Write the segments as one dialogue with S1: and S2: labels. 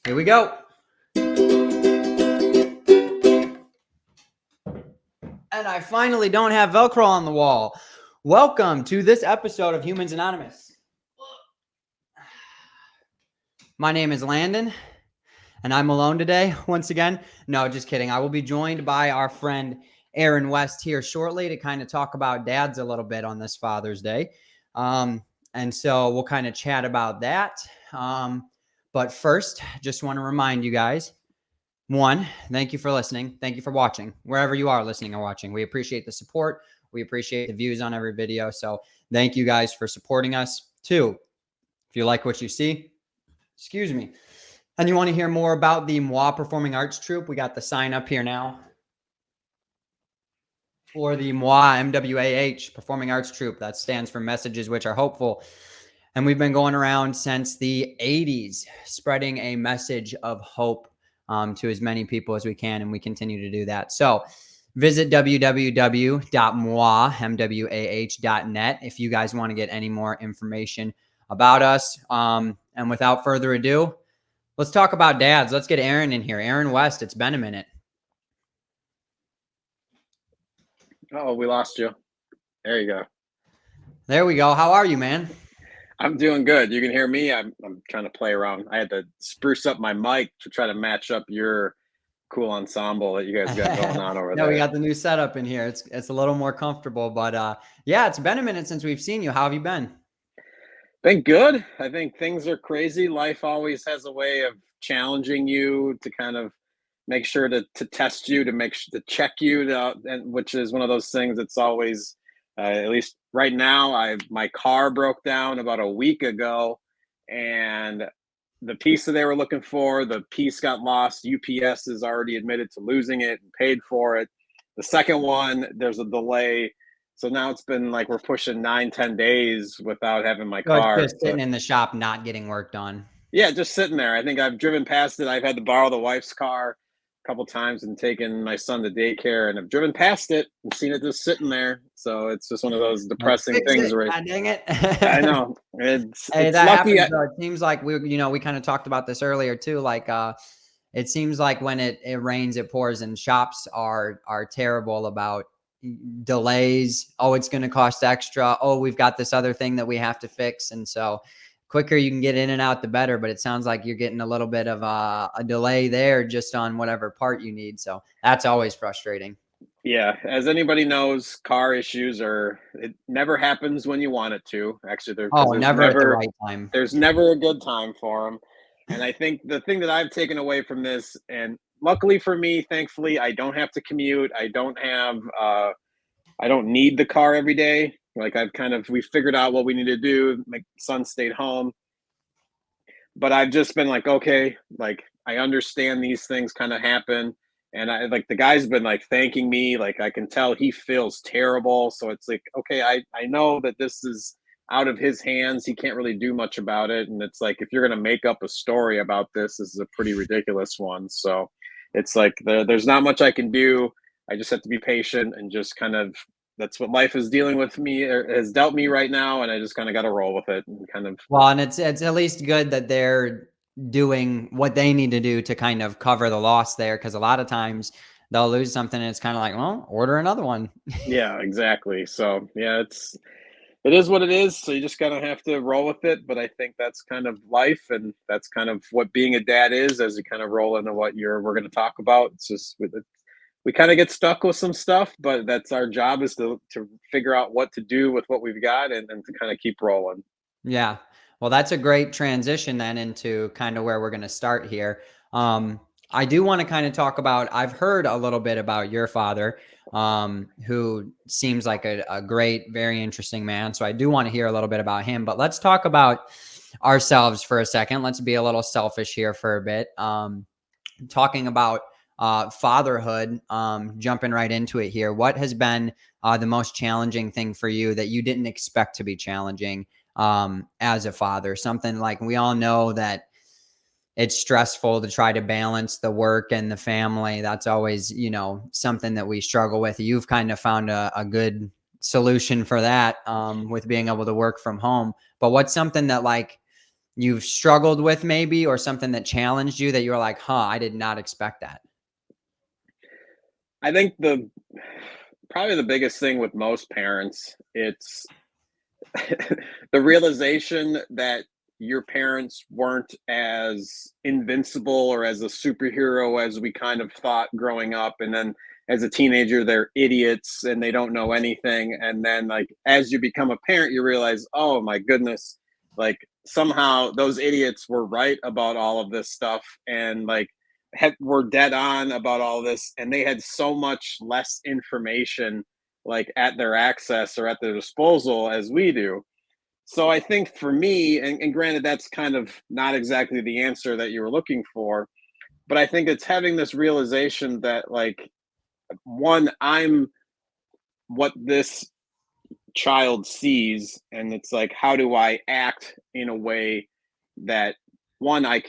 S1: Here we go. And I finally don't have Velcro on the wall. Welcome to this episode of Humans Anonymous. My name is Landon, and I'm alone today once again. No, just kidding. I will be joined by our friend Aaron West here shortly to kind of talk about dads a little bit on this Father's Day. And so we'll kind of chat about that. But first, just want to remind you guys, one, thank you for listening. Thank you for watching, wherever you are listening or watching. We appreciate the support. We appreciate the views on every video. So thank you guys for supporting us. Two, if you like what you see, excuse me, and you want to hear more about the MWA Performing Arts Troupe, we got the sign up here now for the MWA, MWAH, Performing Arts Troupe. That stands for Messages Which Are Hopeful. And we've been going around since the 80s, spreading a message of hope to as many people as we can, and we continue to do that. So visit www.mwah.net if you guys want to get any more information about us. And without further ado, let's talk about dads. Let's get Aaron in here. Aaron West, it's been a minute.
S2: Oh, we lost you. There you go.
S1: There we go. How are you, man?
S2: I'm doing good. You can hear me. I'm trying to play around. I had to spruce up my mic to try to match up your cool ensemble that you guys got going on over there.
S1: No, we got the new setup in here. It's a little more comfortable, but yeah, it's been a minute since we've seen you. How have you been?
S2: Been good. I think things are crazy. Life always has a way of challenging you to kind of make sure to test you, to check you, and which is one of those things that's always, at least right now, my car broke down about a week ago, and the piece that they were looking for, the piece got lost. UPS is already admitted to losing it and paid for it. The second one, there's a delay. So now it's been like we're pushing 9-10 days without having my car.
S1: Just sitting in the shop, not getting work done.
S2: Yeah, just sitting there. I think I've driven past it. I've had to borrow the wife's car a couple times and taken my son to daycare, and I've driven past it and seen it just sitting there. So it's just one of those depressing things, right?
S1: God dang it.
S2: I know. It's
S1: that
S2: lucky.
S1: Happens, it seems like we kind of talked about this earlier too. Like it seems like when it rains, it pours, and shops are terrible about delays. Oh, it's going to cost extra. Oh, we've got this other thing that we have to fix. And so quicker you can get in and out, the better. But it sounds like you're getting a little bit of a delay there just on whatever part you need. So that's always frustrating.
S2: Yeah. As anybody knows, car issues it never happens when you want it to. Actually, there's
S1: never at the right time.
S2: There's never a good time for them. And I think the thing that I've taken away from this, and luckily for me, thankfully, I don't have to commute. I don't need the car every day. Like we figured out what we need to do. My son stayed home, but I've just been like, okay, like I understand these things kind of happen. And the guy's been like thanking me. Like I can tell he feels terrible. So it's like, okay, I know that this is out of his hands. He can't really do much about it. And it's like, if you're going to make up a story about this is a pretty ridiculous one. So it's like, there's not much I can do. I just have to be patient and just kind of, that's what life is dealing with me, or has dealt me right now. And I just kind of got to roll with it and kind of.
S1: Well, and it's at least good that they're doing what they need to do to kind of cover the loss there. Cause a lot of times they'll lose something and it's kind of like, well, order another one.
S2: Yeah, exactly. So yeah, it is what it is. So you just gotta have to roll with it. But I think that's kind of life, and that's kind of what being a dad is. As you kind of roll into what we're going to talk about. It's just we kind of get stuck with some stuff, but that's our job, is to figure out what to do with what we've got and to kind of keep rolling.
S1: Yeah. Well, that's a great transition then into kind of where we're going to start here. I do want to kind of talk about, I've heard a little bit about your father, who seems like a great, very interesting man. So I do want to hear a little bit about him, but let's talk about ourselves for a second. Let's be a little selfish here for a bit. Talking about fatherhood, jumping right into it here. What has been the most challenging thing for you that you didn't expect to be challenging as a father? Something like, we all know that it's stressful to try to balance the work and the family. That's always, something that we struggle with. You've kind of found a good solution for that with being able to work from home. But what's something that you've struggled with maybe, or something that challenged you that you were like, huh, I did not expect that?
S2: I think probably the biggest thing with most parents, it's the realization that your parents weren't as invincible or as a superhero as we kind of thought growing up. And then as a teenager, they're idiots and they don't know anything. And then, like, as you become a parent, you realize, oh my goodness, like somehow those idiots were right about all of this stuff. And like, were dead on about all this. And they had so much less information like at their access or at their disposal as we do. So I think for me, and granted, that's kind of not exactly the answer that you were looking for, but I think it's having this realization that, like, one, I'm what this child sees, and it's like, how do I act in a way that one, I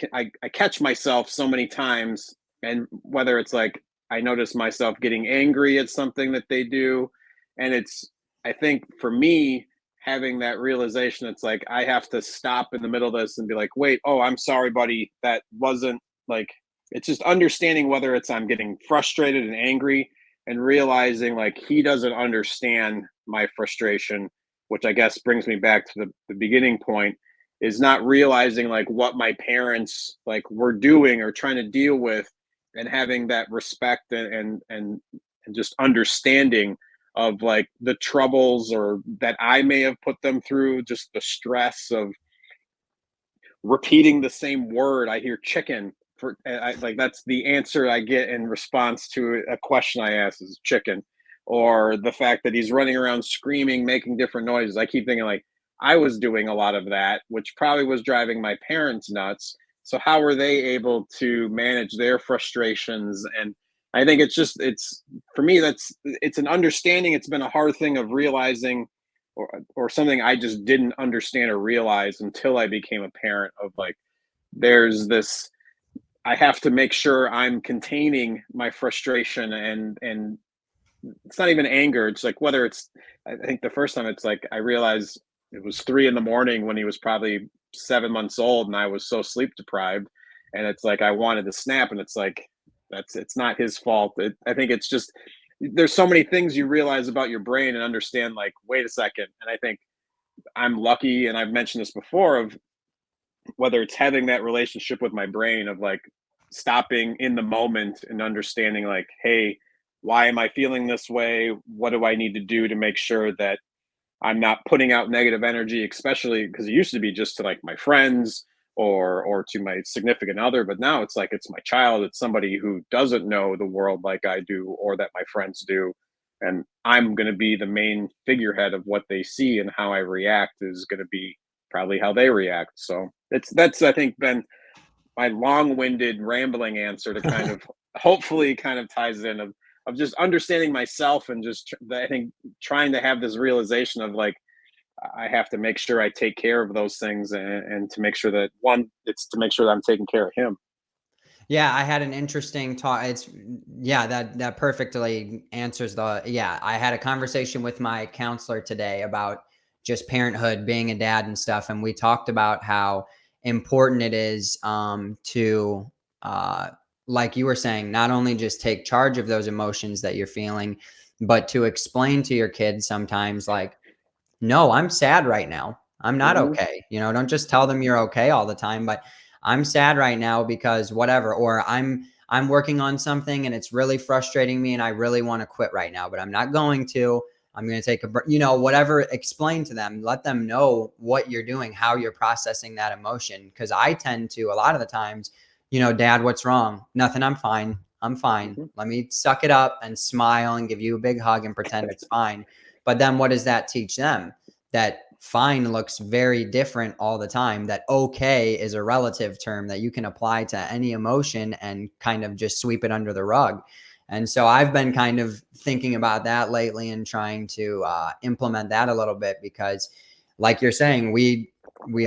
S2: catch myself so many times, and whether it's like I notice myself getting angry at something that they do, and it's, I think for me, having that realization, it's like I have to stop in the middle of this and be like, wait, oh, I'm sorry, buddy, that wasn't like, it's just understanding whether it's I'm getting frustrated and angry and realizing like he doesn't understand my frustration, which I guess brings me back to the beginning point, is not realizing like what my parents like were doing or trying to deal with, and having that respect and just understanding of like the troubles or that I may have put them through, just the stress of repeating the same word. I hear chicken for like that's the answer I get in response to a question I ask is chicken, or the fact that he's running around screaming, making different noises. I keep thinking like I was doing a lot of that, which probably was driving my parents nuts. So how were they able to manage their frustrations? And I think it's just it's for me that's it's an understanding. It's been a hard thing of realizing or something I just didn't understand or realize until I became a parent of like there's this I have to make sure I'm containing my frustration and it's not even anger. It's like whether it's I think the first time it's like I realized it was 3 in the morning when he was probably 7 months old and I was so sleep deprived. And it's like I wanted to snap and it's like that's it's not his fault. I think it's just there's so many things you realize about your brain and understand like, wait a second. And I think I'm lucky, and I've mentioned this before, of whether it's having that relationship with my brain of like stopping in the moment and understanding like, hey, why am I feeling this way? What do I need to do to make sure that I'm not putting out negative energy, especially because it used to be just to like my friends or to my significant other, but now it's like it's my child, it's somebody who doesn't know the world like I do or that my friends do. And I'm going to be the main figurehead of what they see, and how I react is going to be probably how they react. So that's I think been my long-winded rambling answer to kind of hopefully kind of ties in of just understanding myself and just I think trying to have this realization of like I have to make sure I take care of those things, and to make sure that one, it's to make sure that I'm taking care of him.
S1: Yeah, I had an interesting talk. It's yeah, that perfectly answers the yeah. I had a conversation with my counselor today about just parenthood, being a dad and stuff, and we talked about how important it is to like you were saying, not only just take charge of those emotions that you're feeling, but to explain to your kids sometimes like, no, I'm sad right now. I'm not
S2: Hmm.
S1: okay. You know, don't just tell them you're okay all the time, but I'm sad right now because whatever, or I'm working on something and it's really frustrating me and I really want to quit right now, but I'm not going to. I'm going to take a you know, whatever, explain to them, let them know what you're doing, how you're processing that emotion, because I tend to a lot of the times, you know, dad, what's wrong? Nothing, I'm fine. I'm fine.
S2: Hmm.
S1: Let me suck it up and smile and give you a big hug and pretend it's fine. But then what does that teach them? That fine looks very different all the time. That okay is a relative term that you can apply to any emotion and kind of just sweep it under the rug. And so I've been kind of thinking about that lately and trying to implement that a little bit because, like you're saying, we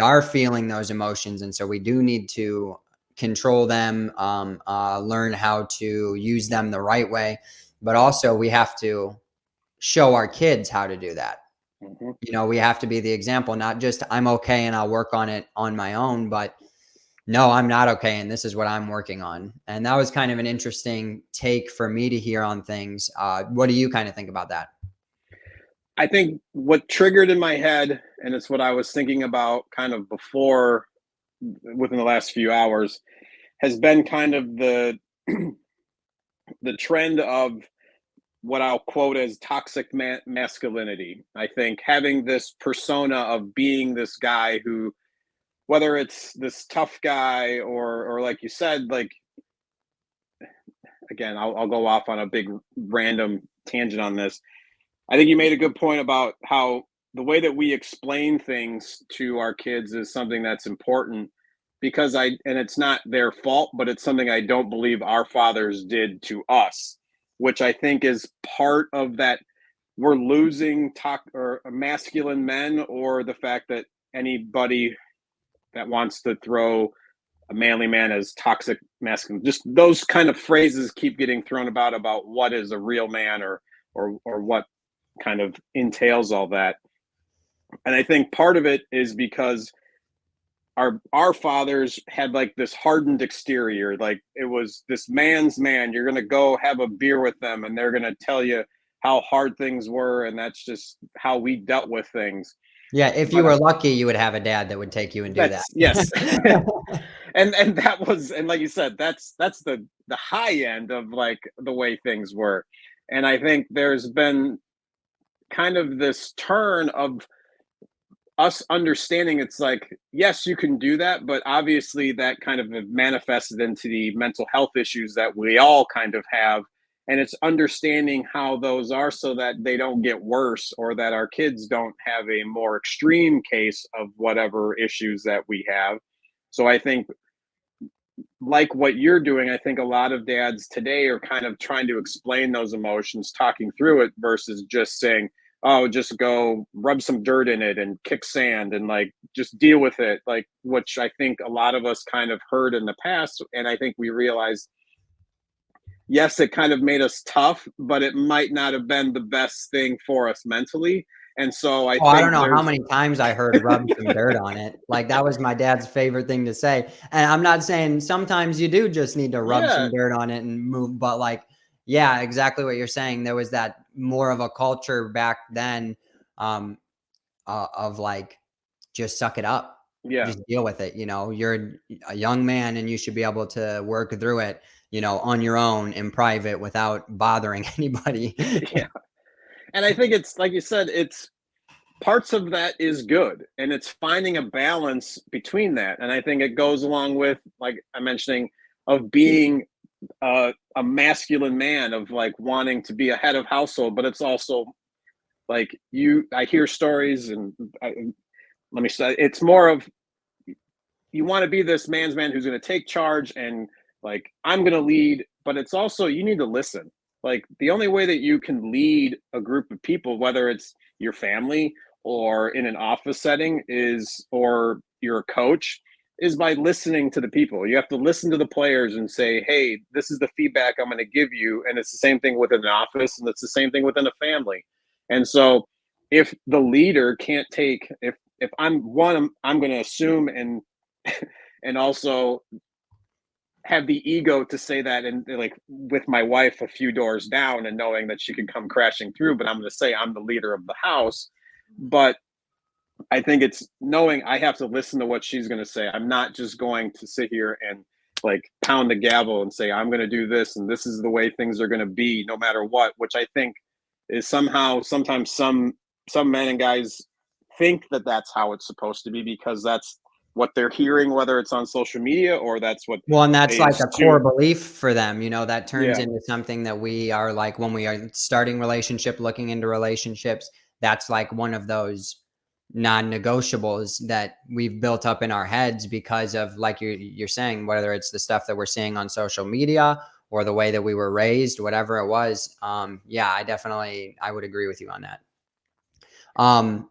S1: are feeling those emotions, and so we do need to control them, learn how to use them the right way, but also we have to show our kids how to do that.
S2: Mhm.
S1: You know, we have to be the example, not just I'm okay and I'll work on it on my own, but no, I'm not okay. And this is what I'm working on. And that was kind of an interesting take for me to hear on things. What do you kind of think about that?
S2: I think what triggered in my head, and it's what I was thinking about kind of before, within the last few hours, has been kind of the trend of what I'll quote as toxic masculinity. I think having this persona of being this guy who, whether it's this tough guy or like you said, like again, I'll go off on a big random tangent on this. I think you made a good point about how the way that we explain things to our kids is something that's important, because and it's not their fault, but it's something I don't believe our fathers did to us, which I think is part of that. We're losing talk or masculine men, or the fact that anybody that wants to throw a manly man as toxic masculine, just those kind of phrases keep getting thrown about what is a real man, or what kind of entails all that. And I think part of it is because our fathers had like this hardened exterior, like it was this man's man. You're going to go have a beer with them and they're going to tell you how hard things were, and that's just how we dealt with things.
S1: Yeah, if you
S2: But
S1: were lucky, you would have a dad that would take you and do
S2: that's, yes.
S1: that.
S2: And that was, and like you said, that's the high end of like the way things were. And I think there's been kind of this turn of us understanding, it's like, yes, you can do that, but obviously that kind of manifested into the mental health issues that we all kind of have. And it's understanding how those are so that they don't get worse, or that our kids don't have a more extreme case of whatever issues that we have. So I think, like what you're doing, I think a lot of dads today are kind of trying to explain those emotions, talking through it, versus just saying, "Oh, just go rub some dirt in it and kick sand and like just deal with it." Like, which I think a lot of us kind of heard in the past, and I think we realized, yes, it kind of made us tough, but it might not have been the best thing for us mentally. And so I
S1: Oh, I don't
S2: think
S1: know how
S2: there's,
S1: many times I heard rub some dirt on it. Like that was my dad's favorite thing to say. And I'm not saying sometimes you do just need to rub
S2: yeah,
S1: some dirt on it and move, but like, yeah, exactly what you're saying. There was that more of a culture back then, um, of like, just suck it up,
S2: yeah,
S1: just deal with it. You know, you're a young man and you should be able to work through it, you know, on your own in private without bothering anybody.
S2: yeah. And I think it's like you said, it's parts of that is good, and it's finding a balance between that. And I think it goes along with, like I'm mentioning, of being a masculine man, of like wanting to be a head of household, but it's also like, I hear stories, and let me say, it's more of, you want to be this man's man who's going to take charge, and like, I'm going to lead, but it's also, you need to listen. Like, the only way that you can lead a group of people, whether it's your family or in an office setting, is, or you're a coach, is by listening to the people. You have to listen to the players and say, hey, this is the feedback I'm going to give you. And it's the same thing within an office, and it's the same thing within a family. And so if the leader can't take, if I'm one, I'm going to assume and also have the ego to say that, and like with my wife a few doors down, and knowing that she could come crashing through, but I'm going to say I'm the leader of the house. But I think it's knowing I have to listen to what she's going to say. I'm not just going to sit here and like pound the gavel and say I'm going to do this and this is the way things are going to be no matter what, which I think is somehow, sometimes some men and guys think that that's how it's supposed to be, because that's what they're hearing, whether it's on social media or that's what
S1: Well, and that's
S2: they
S1: like a core
S2: assume.
S1: belief for them, you know, that turns
S2: Yeah,
S1: into something that we are like when we are starting relationship, looking into relationships, that's like one of those non-negotiables that we've built up in our heads because of like you're saying, whether it's the stuff that we're seeing on social media or the way that we were raised, whatever it was. Yeah, I would agree with you on that. Um,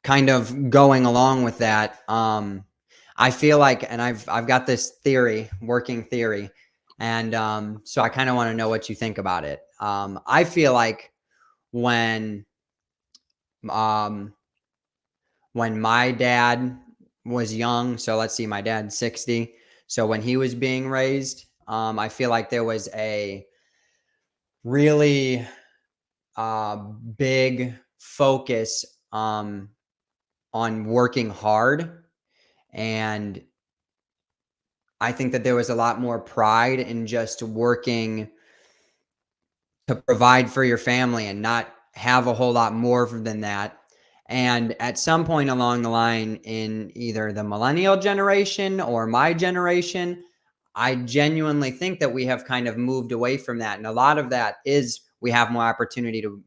S1: Kind of going along with that, I feel like, and I've got this theory, working theory, and so I kind of want to know what you think about it. I feel like when um, when my dad was young, so let's see, my dad's 60. So when he was being raised, I feel like there was a really big focus on working hard. And I think that there was a lot more pride in just working to provide for your family and not have a whole lot more than that. And at some point along the line in either the millennial generation or my generation, I genuinely think that we have kind of moved away from that. And a lot of that is we have more opportunity to,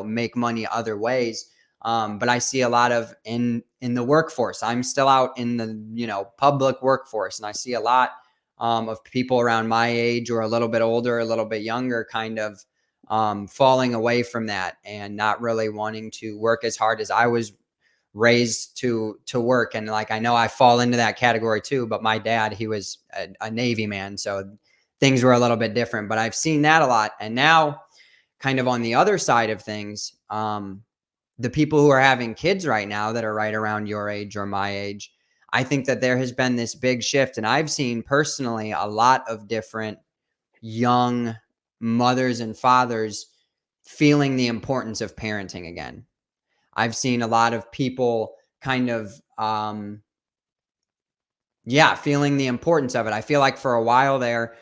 S1: make money other ways. But I see a lot of in the workforce. I'm still out in the, public workforce, and I see a lot of people around my age or a little bit older, a little bit younger, kind of falling away from that and not really wanting to work as hard as I was raised to work. And like, I know I fall into that category too, but my dad, he was a Navy man, so things were a little bit different. But I've seen that a lot. And now, kind of on the other side of things, the people who are having kids right now that are right around your age or my age, I think that there has been this big shift. And I've seen personally a lot of different young mothers and fathers feeling the importance of parenting again. I've seen a lot of people kind of, feeling the importance of it. I feel like for a while there,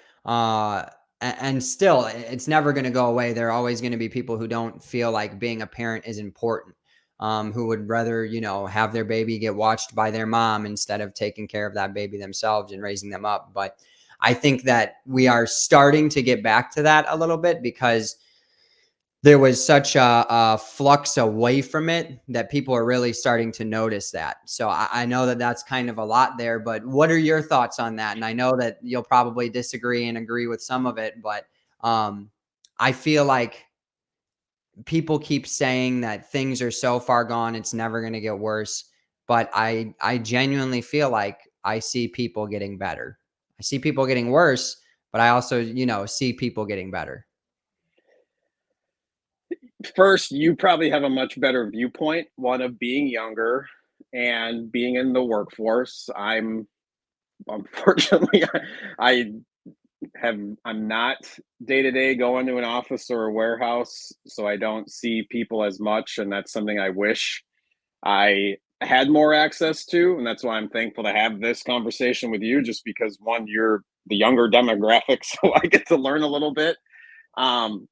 S1: and still, it's never going to go away. There are always going to be people who don't feel like being a parent is important, who would rather, have their baby get watched by their mom instead of taking care of that baby themselves and raising them up. But I think that we are starting to get back to that a little bit because there was such a flux away from it that people are really starting to notice that. So I know that that's kind of a lot there, but what are your thoughts on that? And I know that you'll probably disagree and agree with some of it, but I feel like people keep saying that things are so far gone, it's never going to get worse. But I genuinely feel like I see people getting better. I see people getting worse, but I also, see people getting better.
S2: First, you probably have a much better viewpoint, one of being younger and being in the workforce. I'm unfortunately I have I'm not day to day going to an office or a warehouse, so I don't see people as much, and that's something I wish I had more access to, and that's why I'm thankful to have this conversation with you. Just because one, you're the younger demographic, so I get to learn a little bit. Um,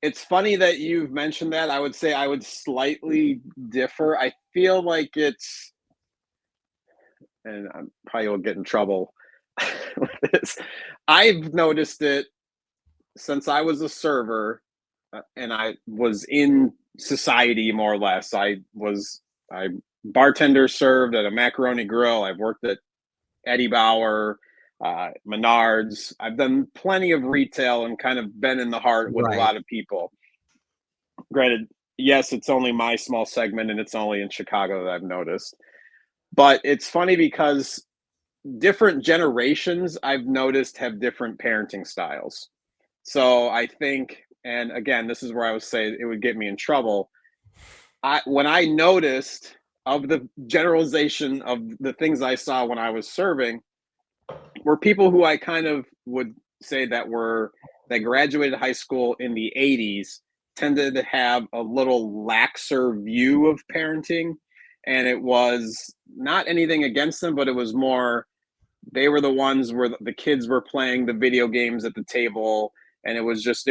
S2: it's funny that you've mentioned that. I would say I would slightly differ. I feel like it's, and I probably will get in trouble with this. I've noticed it since I was a server, and I was in society more or less. I bartender served at a macaroni grill. I've worked at Eddie Bauer, Menards. I've done plenty of retail and kind of been in the heart with a
S1: Right.
S2: lot of people. Granted, yes, it's only my small segment and it's only in Chicago that I've noticed. But it's funny because different generations I've noticed have different parenting styles. So I think, and again, this is where I would say it would get me in trouble. When I noticed of the generalization of the things I saw when I was serving, were people who I kind of would say that graduated high school in the 80s tended to have a little laxer view of parenting, and it was not anything against them, but it was more they were the ones where the kids were playing the video games at the table, and it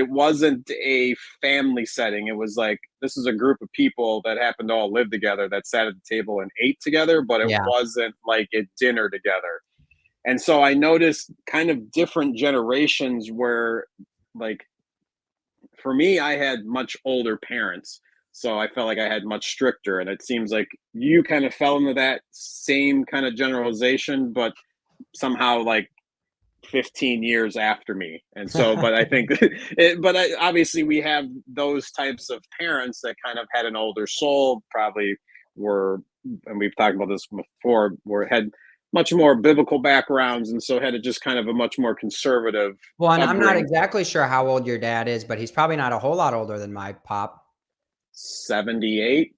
S2: wasn't a family setting. It was like this is a group of people that happened to all live together that sat at the table and ate together, but it
S1: Yeah.
S2: wasn't like a dinner together. And so I noticed kind of different generations where, like, for me, I had much older parents. So I felt like I had much stricter. And it seems like you kind of fell into that same kind of generalization, but somehow like 15 years after me. And so, but I think, obviously we have those types of parents that kind of had an older soul, probably were, and we've talked about this before, were had much more biblical backgrounds. And so had a just kind of a much more conservative
S1: Well, and I'm not
S2: upbringing.
S1: exactly sure how old your dad is, but he's probably not a whole lot older than my pop.
S2: 78.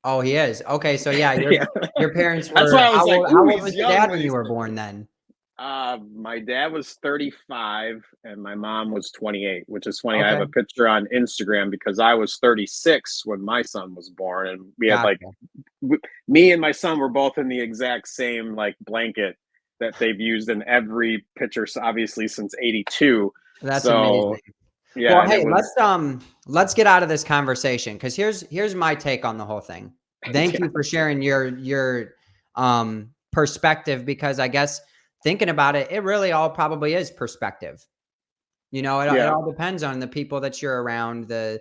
S1: Oh, he is. Okay, so yeah,
S2: Yeah.
S1: your parents
S2: That's
S1: were
S2: why I was like,
S1: how
S2: ooh,
S1: old
S2: he's
S1: was your
S2: young
S1: dad
S2: when
S1: when you
S2: he's
S1: were born then?
S2: my dad was 35 and my mom was 28, which is funny. I have
S1: Okay,
S2: a picture on Instagram because I was 36 when my son was born, and we had like
S1: gotcha.
S2: me and my son were both in the exact same like blanket that they've used in every picture, so obviously since 82.
S1: That's
S2: So
S1: amazing.
S2: yeah,
S1: Well,
S2: and it
S1: hey,
S2: was
S1: let's get out of this conversation because here's my take on the whole thing. Thank
S2: yeah,
S1: you for sharing your perspective because I guess thinking about it, it really all probably is perspective. It
S2: yeah,
S1: all depends on the people that you're around, the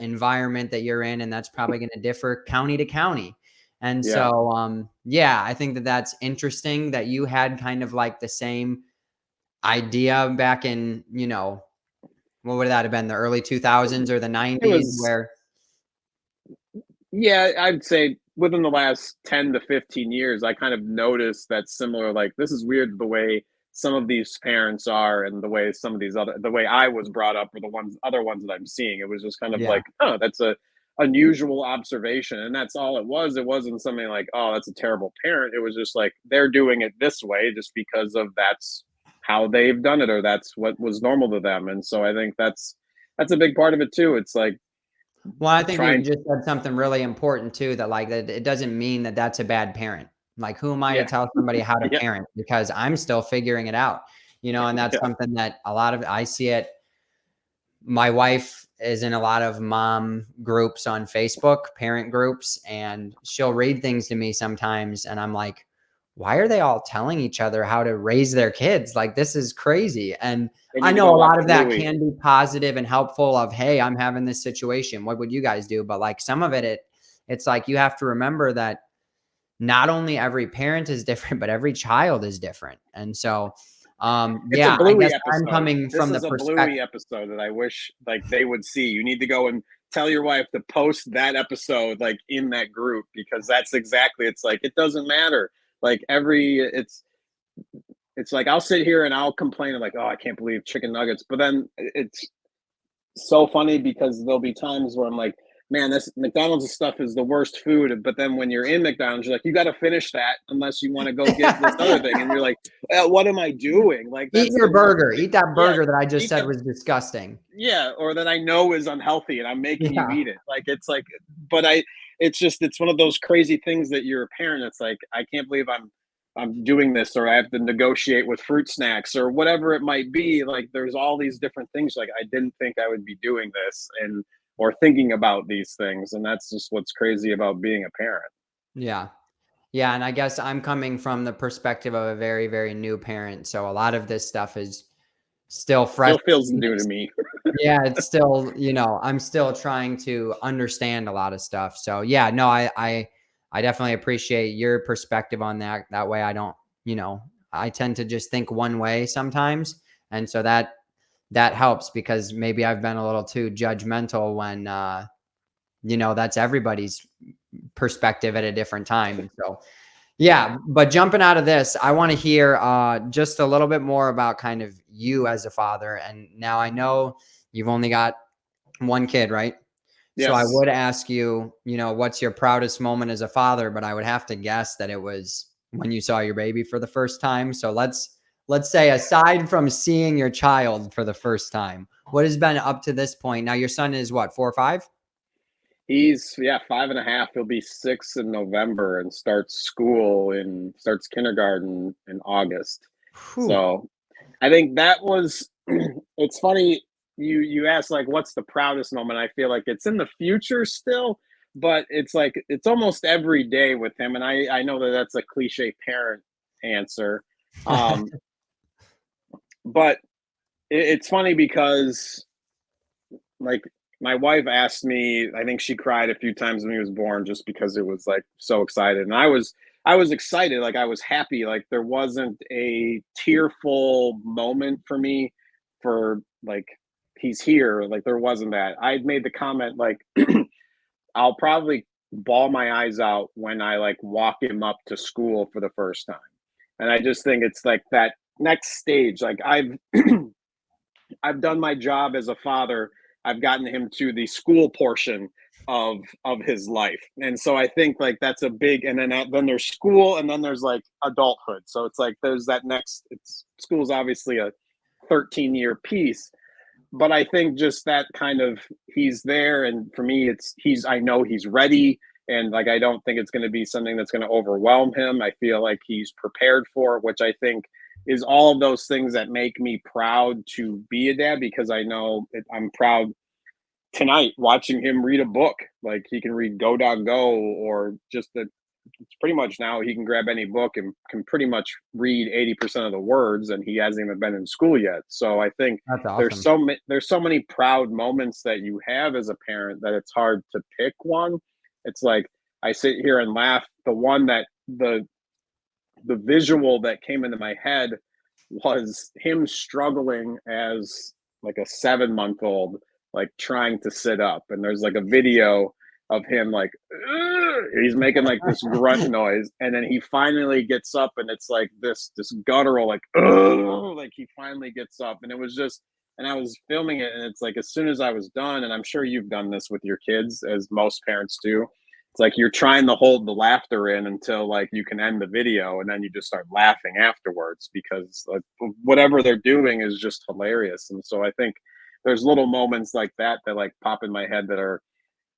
S1: environment that you're in, and that's probably going to differ county to county. And
S2: yeah.
S1: so, yeah, I think that that's interesting that you had kind of like the same idea back in, what would that have been? The early 2000s or the
S2: It
S1: 90s
S2: was
S1: where
S2: Yeah, I'd say within the last 10 to 15 years, I kind of noticed that similar, like, this is weird the way some of these parents are and the way some of these the way I was brought up or other ones that I'm seeing. It was just kind of
S1: yeah.
S2: like, oh, that's a unusual observation. And that's all it was. It wasn't something like, oh, that's a terrible parent. It was just like they're doing it this way just because of that's how they've done it or that's what was normal to them. And so I think that's a big part of it too. It's like
S1: Well, I think you
S2: trying
S1: just said something really important too, that like that it doesn't mean that that's a bad parent. Like, who am I to
S2: yeah,
S1: tell somebody how to
S2: yeah,
S1: parent? Because I'm still figuring it out, and that's
S2: yeah.
S1: something that a lot of I see it. My wife is in a lot of mom groups on Facebook, parent groups, and she'll read things to me sometimes. And I'm like, why are they all telling each other how to raise their kids? Like, this is crazy. And
S2: They
S1: I
S2: need to
S1: know
S2: go
S1: a
S2: watch
S1: lot of that
S2: Bluey.
S1: can be positive and helpful of, hey, I'm having this situation. What would you guys do? But like some of it's like you have to remember that not only every parent is different, but every child is different. And so,
S2: It's a
S1: yeah, I guess
S2: Bluey
S1: I'm
S2: episode.
S1: coming
S2: This
S1: from the
S2: is a
S1: perspective.
S2: Bluey episode that I wish like they would see. You need to go and tell your wife to post that episode like in that group because that's exactly it's like it doesn't matter. Like it's like I'll sit here and I'll complain like, oh, I can't believe chicken nuggets. But then it's so funny because there'll be times where I'm like, man, this McDonald's stuff is the worst food. But then when you're in McDonald's, you're like, you got to finish that unless you want to go get this other thing. And you're like, what am I doing? Like,
S1: Eat
S2: that's
S1: your
S2: the one
S1: burger.
S2: thing.
S1: Eat that
S2: Yeah.
S1: burger that I just
S2: Eat
S1: said
S2: the,
S1: was disgusting.
S2: yeah. Or that I know is unhealthy and I'm making you
S1: Yeah.
S2: eat it. Like, it's like, but it's one of those crazy things that you're a parent. It's like, I can't believe I'm doing this or I have to negotiate with fruit snacks or whatever it might be. Like there's all these different things. Like I didn't think I would be doing this and or thinking about these things. And that's just what's crazy about being a parent.
S1: Yeah. Yeah. And I guess I'm coming from the perspective of a very, very new parent. So a lot of this stuff is still fresh.
S2: Still feels new to me.
S1: Yeah, it's still, I'm still trying to understand a lot of stuff. So yeah, no, I definitely appreciate your perspective on that. That way I don't, I tend to just think one way sometimes. And so that helps because maybe I've been a little too judgmental when that's everybody's perspective at a different time. So yeah, but jumping out of this, I want to hear just a little bit more about kind of you as a father. And now I know you've only got one kid, right? So I
S2: Yes.
S1: would ask you, what's your proudest moment as a father? But I would have to guess that it was when you saw your baby for the first time. So let's say aside from seeing your child for the first time, what has been up to this point? Now your son is what, 4 or 5?
S2: He's 5.5. He'll be 6 in November and starts kindergarten in August.
S1: Whew.
S2: So I think that was it's funny you asked like what's the proudest moment. I feel like it's in the future still, but it's like it's almost every day with him. And I know that that's a cliche parent answer. Um, but it's funny because like my wife asked me, I think she cried a few times when he was born just because it was like so excited. And I was excited, like I was happy. Like there wasn't a tearful moment for me for like he's here. Like there wasn't that. I'd made the comment like I'll probably bawl my eyes out when I like walk him up to school for the first time. And I just think it's like that next stage. Like I've done my job as a father. I've gotten him to the school portion of his life. And so I think like that's a big, and then there's school, and then there's like adulthood. So it's like there's that next, it's school's obviously a 13-year piece, but I think just that kind of, he's there, and for me it's, I know he's ready, and like I don't think it's going to be something that's going to overwhelm him. I feel like he's prepared for it, which I think is all of those things that make me proud to be a dad, because I know I'm proud tonight watching him read a book. Like he can read Go Dog Go, or just that, it's pretty much now he can grab any book and can pretty much read 80% of the words, and he hasn't even been in school yet. So I think
S1: That's
S2: there's
S1: awesome.
S2: so many proud moments that you have as a parent that it's hard to pick one. It's like I sit here and laugh. The one that the visual that came into my head was him struggling as like a 7-month old, like trying to sit up. And there's like a video of him like, "Ugh!" He's making like this grunt noise, and then he finally gets up, and it's like this guttural like, "Ugh!" Like he finally gets up, and it was just. And I was filming it, and it's like as soon as I was done, and I'm sure you've done this with your kids, as most parents do, it's like you're trying to hold the laughter in until like you can end the video, and then you just start laughing afterwards, because like whatever they're doing is just hilarious. And so I think there's little moments like that that like pop in my head that are,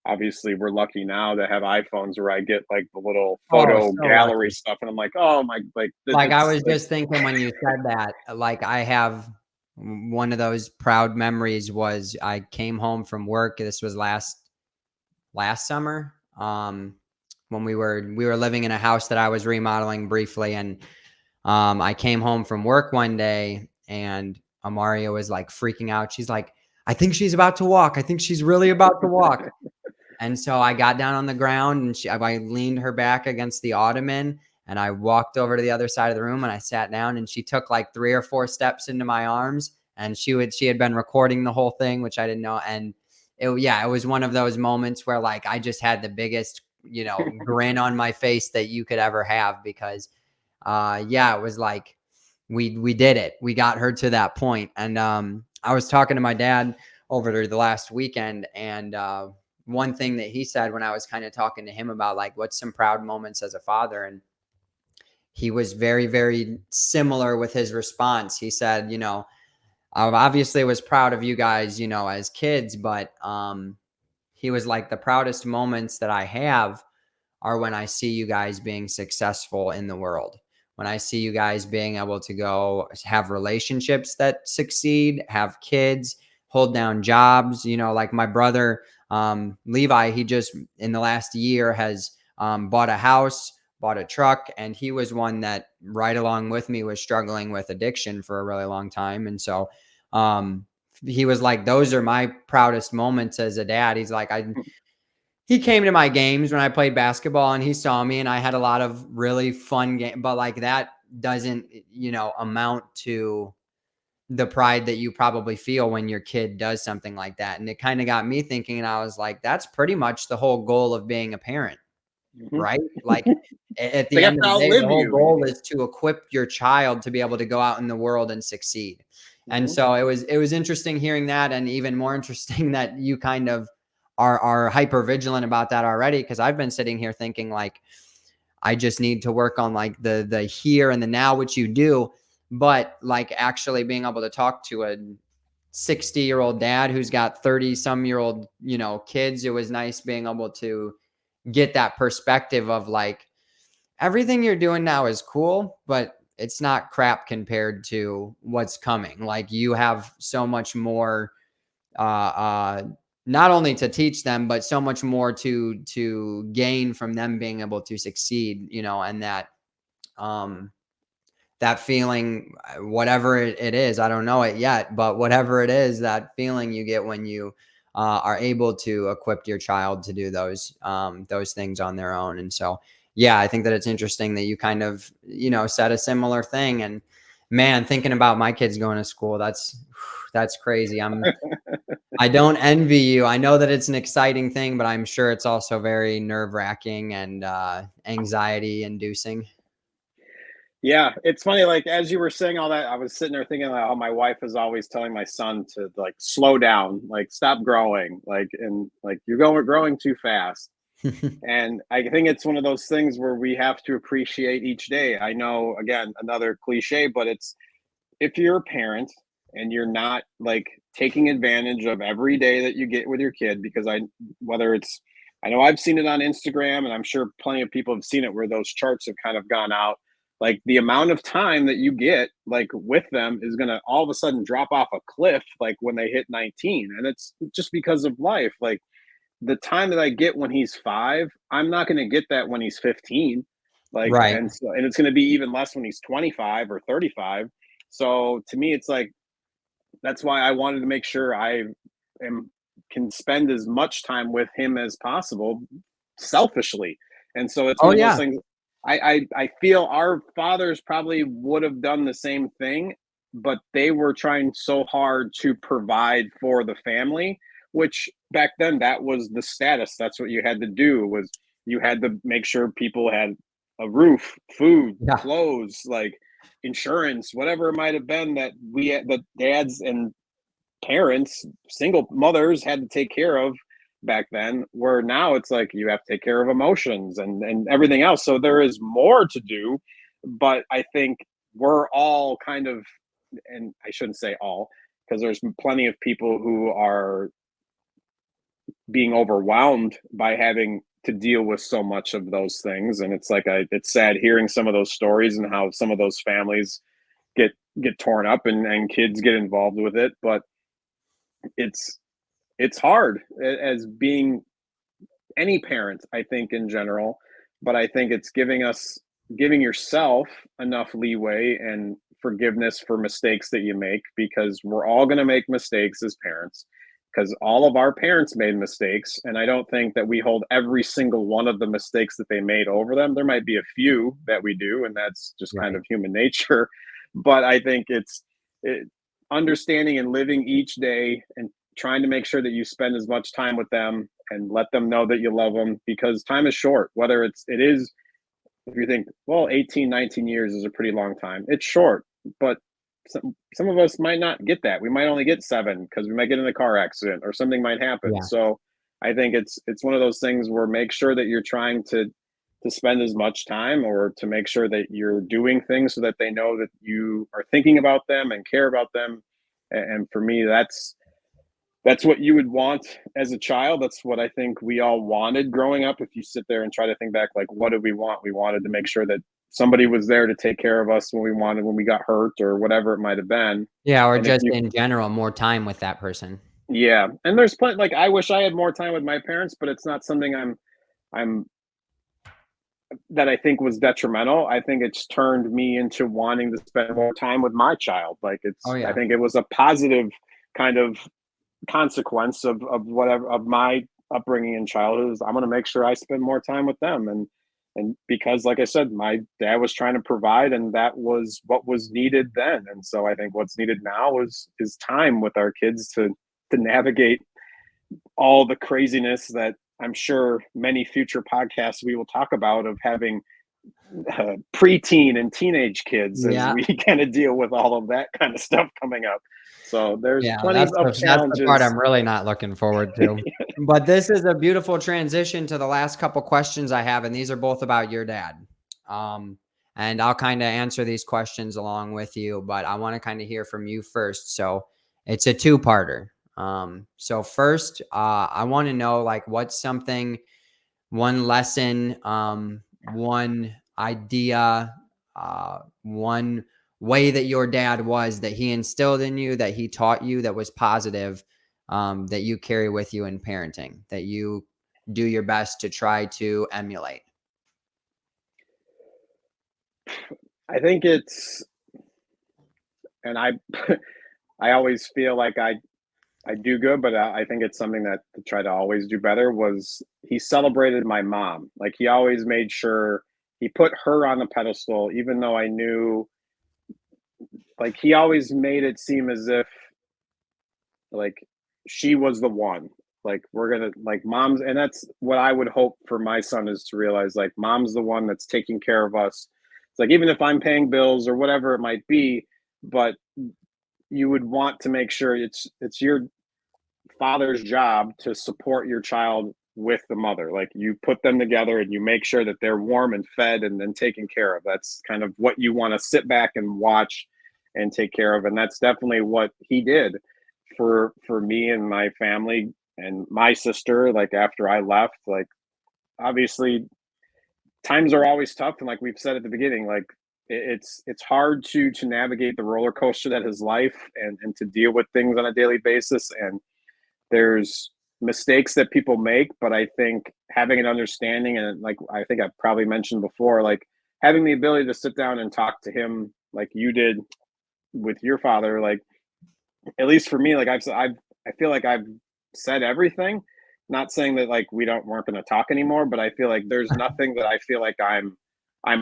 S2: obviously we're lucky now to have iPhones where I get like the little
S1: Oh,
S2: photo
S1: so
S2: gallery
S1: lucky.
S2: stuff, and I'm like, oh my, like
S1: Like I
S2: it's
S1: was
S2: like
S1: just thinking when you said that, like I have one of those proud memories was I came home from work. This was last summer. When we were living in a house that I was remodeling briefly, and I came home from work one day, and Amaria was like freaking out. She's like, I think she's about to walk. I think she's really about to walk. And so I got down on the ground, and I leaned her back against the ottoman, and I walked over to the other side of the room, and I sat down, and she took like 3 or 4 steps into my arms, and she had been recording the whole thing, which I didn't know. And it was one of those moments where like I just had the biggest, grin on my face that you could ever have, because it was like we did it. We got her to that point. And I was talking to my dad over the last weekend, and one thing that he said when I was kind of talking to him about like what's some proud moments as a father, and he was very, very similar with his response. He said, I obviously was proud of you guys, as kids, but he was like, the proudest moments that I have are when I see you guys being successful in the world. When I see you guys being able to go have relationships that succeed, have kids, hold down jobs, like my brother, Levi, he just in the last year has bought a house, bought a truck, and he was one that right along with me was struggling with addiction for a really long time. And so um, he was like, those are my proudest moments as a dad. He's like, he came to my games when I played basketball, and he saw me, and I had a lot of really fun games, but like that doesn't, amount to the pride that you probably feel when your kid does something like that. And it kind of got me thinking, and I was like, that's pretty much the whole goal of being a parent,
S2: mhm.
S1: right? Like at the
S2: They have
S1: end of
S2: to
S1: the day, the
S2: outlive
S1: whole
S2: you.
S1: goal is to equip your child to be able to go out in the world and succeed. And
S2: Mhm.
S1: so it was interesting hearing that, and even more interesting that you kind of are hyper vigilant about that already, because I've been sitting here thinking like I just need to work on like the here and the now, which you do, but like actually being able to talk to a 60-year-old dad who's got 30-some-year-old, kids. It was nice being able to get that perspective of like everything you're doing now is cool, but it's not crap compared to what's coming. Like you have so much more, uh, uh, not only to teach them, but so much more to gain from them being able to succeed. And um, that feeling, whatever it is, I don't know it yet, but whatever it is, that feeling you get when you are able to equip your child to do those things on their own. And so, yeah, I think that it's interesting that you kind of, said a similar thing. And man, thinking about my kids going to school, that's crazy. I don't envy you. I know that it's an exciting thing, but I'm sure it's also very nerve wracking and anxiety inducing.
S2: Yeah, it's funny, like, as you were saying all that, I was sitting there thinking, like, oh, my wife is always telling my son to, like, slow down, like, stop growing, like, and, like, you're growing too fast. And I think it's one of those things where we have to appreciate each day. I know, again, another cliche, but it's if you're a parent and you're not like taking advantage of every day that you get with your kid, because whether it's, I know I've seen it on Instagram and I'm sure plenty of people have seen it where those charts have kind of gone out. Like the amount of time that you get like with them is going to all of a sudden drop off a cliff like when they hit 19. And it's just because of life. Like the time that I get when he's 5, I'm not going to get that when he's 15. Like,
S1: Right.
S2: and so, and it's going to be even less when he's 25 or 35. So to me, it's like, that's why I wanted to make sure I am can spend as much time with him as possible selfishly. And so it's
S1: Oh
S2: one of those
S1: yeah.
S2: things. I feel our fathers probably would have done the same thing, but they were trying so hard to provide for the family, which back then that was the status. That's what you had to do was you had to make sure people had a roof, food,
S1: Yeah.
S2: clothes, like insurance, whatever it might have been that the dads and parents, single mothers had to take care of back then, where now it's like you have to take care of emotions and everything else. So there is more to do, but I think we're all kind of, and I shouldn't say all, because there's plenty of people who are being overwhelmed by having to deal with so much of those things. And it's like it's sad hearing some of those stories and how some of those families get get torn up and kids get involved with it. But it's it's hard as being any parent, I think, in general. But I think it's giving yourself enough leeway and forgiveness for mistakes that you make, because we're all going to make mistakes as parents, because all of our parents made mistakes. And I don't think that we hold every single one of the mistakes that they made over them. There might be a few that we do, and that's just kind
S1: Right.
S2: of human nature. But I think it, understanding and living each day and trying to make sure that you spend as much time with them and let them know that you love them, because time is short. Whether it is, if you think, well, 18, 19 years is a pretty long time, it's short. But some of us might not get that. We might only get 7 because we might get in a car accident or something might happen.
S1: Yeah.
S2: So I think it's one of those things where make sure that you're trying to spend as much time, or to make sure that you're doing things so that they know that you are thinking about them and care about them. And for me, that's what you would want as a child. That's what I think we all wanted growing up. If you sit there and try to think back, like, what did we want? We wanted to make sure that somebody was there to take care of us when we got hurt or whatever it might have been.
S1: Yeah, or
S2: And if
S1: just
S2: you,
S1: in general, more time with that person.
S2: yeah, and there's plenty. Like, I wish I had more time with my parents, but it's not something I'm that I think was detrimental. I think it's turned me into wanting to spend more time with my child. Like,
S1: Oh
S2: I
S1: yeah.
S2: think it was a positive kind of consequence of whatever of my upbringing in childhood. Is I'm going to make sure I spend more time with them. And because, like I said, my dad was trying to provide, and that was what was needed then. And so I think what's needed now is time with our kids to navigate all the craziness that I'm sure many future podcasts we will talk about, of having preteen and teenage kids, as
S1: Yeah.
S2: we kind of deal with all of that kind of stuff coming up. So there's
S1: Yeah,
S2: plenty of
S1: that's the part
S2: challenges.
S1: I'm really not looking forward to. But this is a beautiful transition to the last couple questions I have, and these are both about your dad. Um, and I'll kinda answer these questions along with you, but I wanna kinda hear from you first. So it's a two-parter. So first, I wanna know, like, what's something, one lesson, one idea, one way that your dad was that he instilled in you, that he taught you, that was positive, that you carry with you in parenting, that you do your best to try to emulate.
S2: I think it's, and I always feel like I do good, but I think it's something that to try to always do better. Was he celebrated my mom? Like, he always made sure he put her on the pedestal, even though I knew, like, he always made it seem as if, like, she was the one. Like, we're gonna, like, mom's, and that's what I would hope for my son, is to realize, like, mom's the one that's taking care of us. It's like, even if I'm paying bills or whatever it might be, but you would want to make sure it's your father's job to support your child with the mother. Like, you put them together and you make sure that they're warm and fed and then taken care of. That's kind of what you want to sit back and watch and take care of. And that's definitely what he did for me and my family and my sister. Like, after I left, like, obviously times are always tough, and like we've said at the beginning, like, it's hard to navigate the roller coaster that is life, and to deal with things on a daily basis. And there's mistakes that people make, but I think having an understanding, and like I think I've probably mentioned before, like having the ability to sit down and talk to him like you did with your father, like, at least for me, like I feel like I've said everything. Not saying that like weren't going to talk anymore, but I feel like there's nothing that I feel like I'm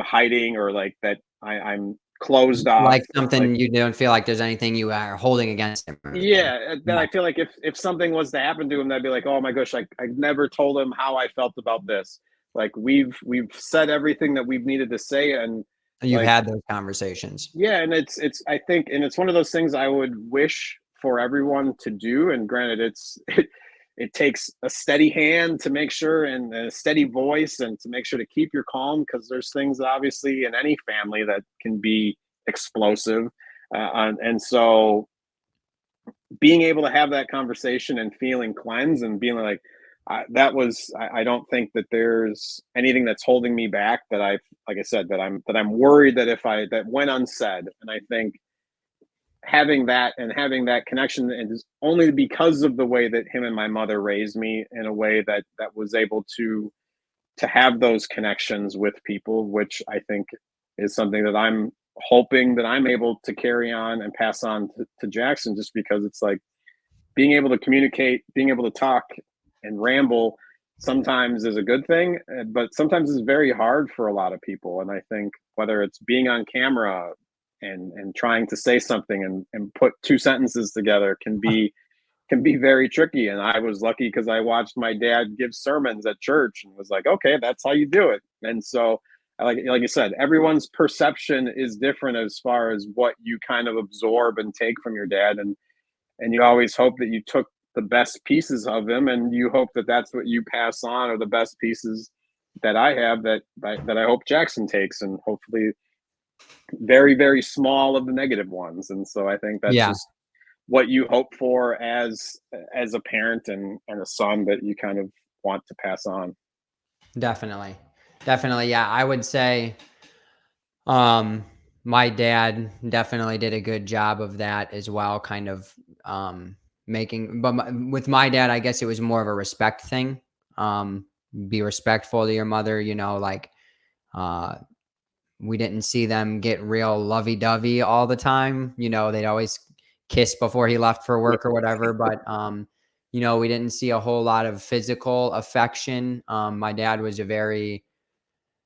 S2: hiding, or like that I'm closed off.
S1: Like
S2: Like,
S1: something you don't feel like there's anything you are holding against him or anything.
S2: yeah, that
S1: Yeah.
S2: I feel like if something was to happen to him, I'd be like, oh my gosh, I never told him how I felt about this. Like, we've said everything that we've needed to say, and
S1: You've
S2: like,
S1: had those conversations.
S2: yeah, and it's I think, and it's one of those things I would wish for everyone to do. And granted, it takes a steady hand to make sure, and a steady voice, and to make sure to keep your calm, because there's things that obviously in any family that can be explosive. And so being able to have that conversation and feeling cleansed and being like, I don't think that there's anything that's holding me back, that I've, like I said, that I'm worried that if I that went unsaid. And I think having that connection is only because of the way that him and my mother raised me, in a way that was able to have those connections with people, which I think is something that I'm hoping that I'm able to carry on and pass on to Jackson, just because it's like, being able to communicate, being able to talk and ramble sometimes is a good thing, but sometimes it's very hard for a lot of people. And I think whether it's being on camera and trying to say something and put two sentences together can be very tricky. And I was lucky because I watched my dad give sermons at church and was like, okay, that's how you do it. And so, like you said, everyone's perception is different as far as what you kind of absorb and take from your dad. And you always hope that you took the best pieces of him, and you hope that that's what you pass on, or the best pieces that I have, that I hope Jackson takes, and hopefully very, very small of the negative ones. And so I think that's
S1: Yeah,
S2: just what you hope for as a parent and a son, that you kind of want to pass on.
S1: definitely. Definitely. Yeah. I would say um my dad definitely did a good job of that as well, kind of making with my dad, I guess it was more of a respect thing. Um be respectful to your mother, like uh we didn't see them get real lovey-dovey all the time. They'd always kiss before he left for
S2: Yeah.
S1: work or whatever, but we didn't see a whole lot of physical affection. My dad was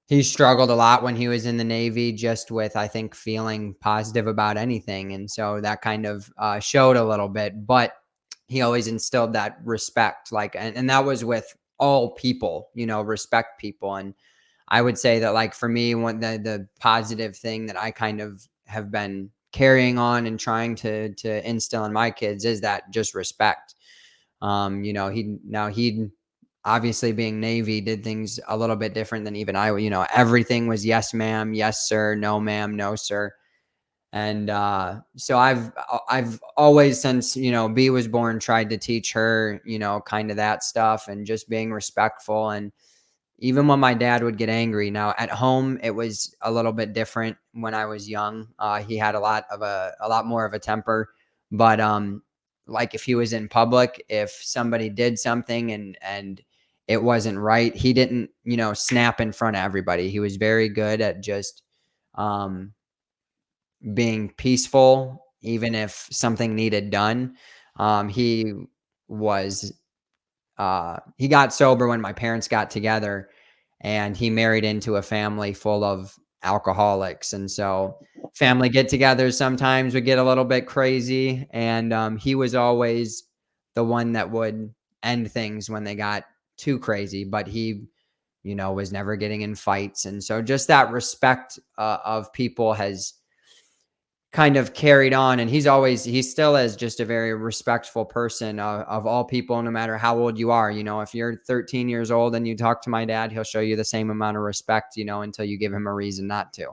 S1: he struggled a lot when he was in the Navy, just with, I think, feeling positive about anything. And so that kind of showed a little bit, but he always instilled that respect, like, and that was with all people, respect people. And I would say that, like, for me, one the positive thing that I kind of have been carrying on and trying to instill in my kids is that just respect. He obviously, being Navy, did things a little bit different than even I. Everything was yes, ma'am, yes, sir, no, ma'am, no, sir. And so I've always, since B was born, tried to teach her kind of that stuff, and just being respectful. And even when my dad would get angry, now at home it was a little bit different. When I was young, he had a lot more of a temper. But like, if he was in public, if somebody did something and it wasn't right, he didn't snap in front of everybody. He was very good at just um being peaceful, even if something needed done. He was he got sober when my parents got together, and he married into a family full of alcoholics. And so family get-togethers sometimes would get a little bit crazy, and he was always the one that would end things when they got too crazy. But he was never getting in fights. And so just that respect of people has kind of carried on. And he still is just a very respectful person of all people, no matter how old you are. If you're 13 years old and you talk to my dad, he'll show you the same amount of respect, until you give him a reason not to.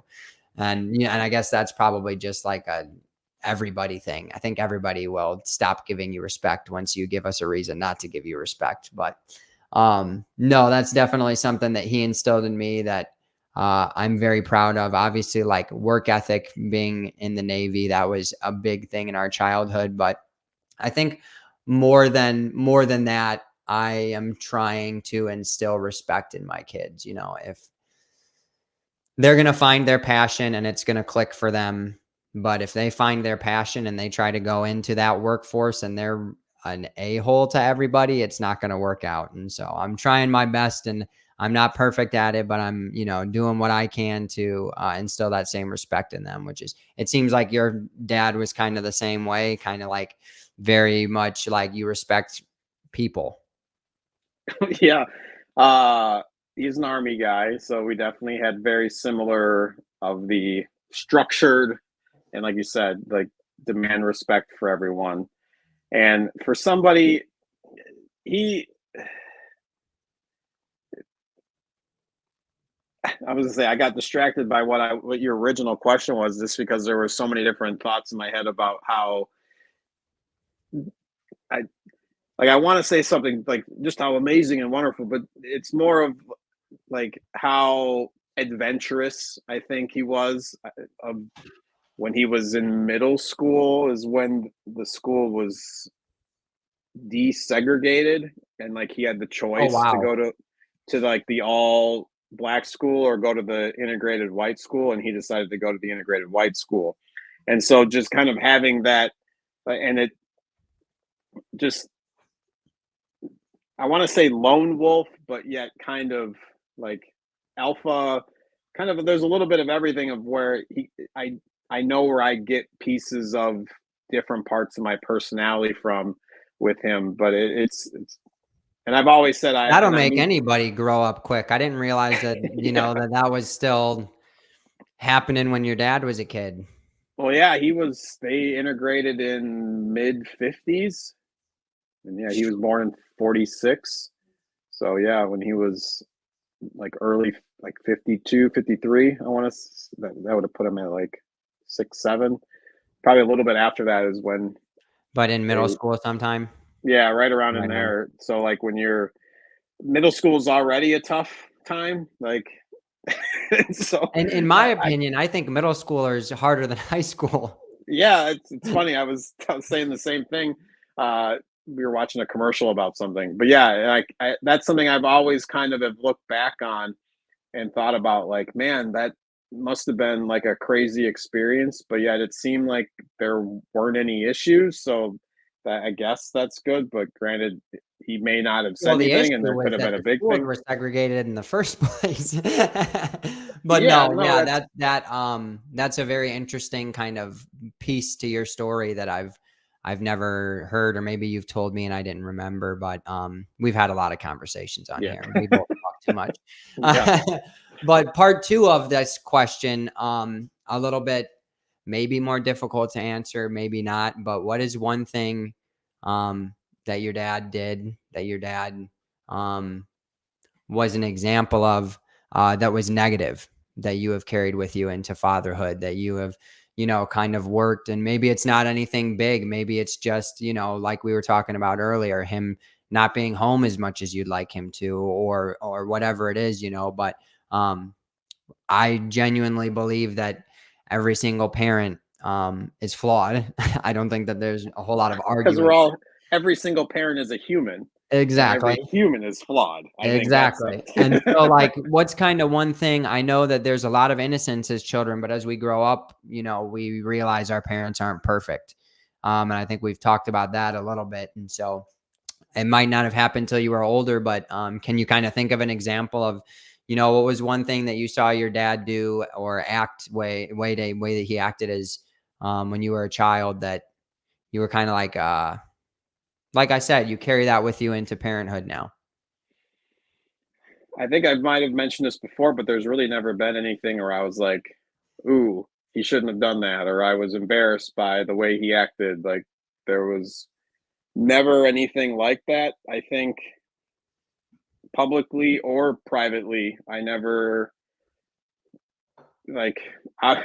S1: And I guess that's probably just like a everybody thing. I think everybody will stop giving you respect once you give us a reason not to give you respect. But no, that's definitely something that he instilled in me that I'm very proud of. Obviously, like work ethic, being in the Navy, that was a big thing in our childhood. But I think more than that, I am trying to instill respect in my kids. If they're going to find their passion and it's going to click for them. But if they find their passion and they try to go into that workforce and they're an a-hole to everybody, it's not going to work out. And so I'm trying my best, and I'm not perfect at it, but I'm, doing what I can to instill that same respect in them, which is, it seems like your dad was kind of the same way, kind of like very much like you respect people.
S2: Yeah. He's an Army guy, so we definitely had very similar of the structured and, like you said, like demand respect for everyone. And for somebody, he, I was gonna say, I got distracted by what your original question was, just because there were so many different thoughts in my head about how I I want to say something like just how amazing and wonderful, but it's more of like how adventurous I think he was. When he was in middle school is when the school was desegregated, and like he had the
S1: Oh,
S2: choice to
S1: wow.
S2: go to like the all black school or go to the integrated white school, and he decided to go to the integrated white school. And so just kind of having that, and it just, I want to say lone wolf, but yet kind of like alpha, kind of, there's a little bit of everything of where I know where I get pieces of different parts of my personality from with him, but it's and I've always said
S1: That'll
S2: I
S1: make
S2: need.
S1: anybody grow up quick. I didn't realize that,
S2: Yeah.
S1: that was still happening when your dad was a kid.
S2: Well, yeah, they integrated in mid 50s. And yeah, he was born in 46. So yeah, when he was like early, like 52, 53, I want to, that would have put him at like 6, 7. Probably a little bit after that is when
S1: But in middle
S2: they,
S1: school sometime?
S2: yeah, right around in
S1: Right on.
S2: there. So like when you're middle school is already a tough time, like, so
S1: And in my
S2: I
S1: opinion, I think middle school is harder than high school.
S2: yeah, it's funny. I was saying the same thing. We were watching a commercial about something, but yeah, like that's something I've always kind of have looked back on and thought about. Like, man, that must have been like a crazy experience, but yet it seemed like there weren't any issues. So that, I guess that's good. But granted, he may not have said
S1: Well, the
S2: anything, and
S1: issue
S2: there could
S1: was
S2: have
S1: that
S2: been a
S1: the
S2: big
S1: schools
S2: thing.
S1: were segregated in the first place. But
S2: Yeah,
S1: no,
S2: no,
S1: yeah,
S2: that's
S1: that's a very interesting kind of piece to your story that I've never heard, or maybe you've told me and I didn't remember, but we've had a lot of conversations on
S2: yeah,
S1: here. We both talk too much.
S2: yeah.
S1: But part two of this question, a little bit maybe more difficult to answer, maybe not, but what is one thing um that your dad did, that your dad um, was an example of, that was negative, that you have carried with you into fatherhood, that you have, kind of worked, and maybe it's not anything big. Maybe it's just, like we were talking about earlier, him not being home as much as you'd like him to, or whatever it is, but um, I genuinely believe that every single parent is flawed. I don't think that there's a whole lot of
S2: Because
S1: arguing.
S2: every single parent is a human, and
S1: Exactly.
S2: every human is flawed. I think that's
S1: Exactly. And so, like, what's kind of one thing, I know that there's a lot of innocence as children, but as we grow up, we realize our parents aren't perfect. And I think we've talked about that a little bit. And so it might not have happened till you were older, but can you kind of think of an example of, what was one thing that you saw your dad do or act way that he acted as when you were a child, that you were kind of like I said, you carry that with you into parenthood now?
S2: I think I might have mentioned this before, but there's really never been anything where I was like, "Ooh, he shouldn't have done that," or I was embarrassed by the way he acted. Like there was never anything like that. I think publicly or privately, I never like I,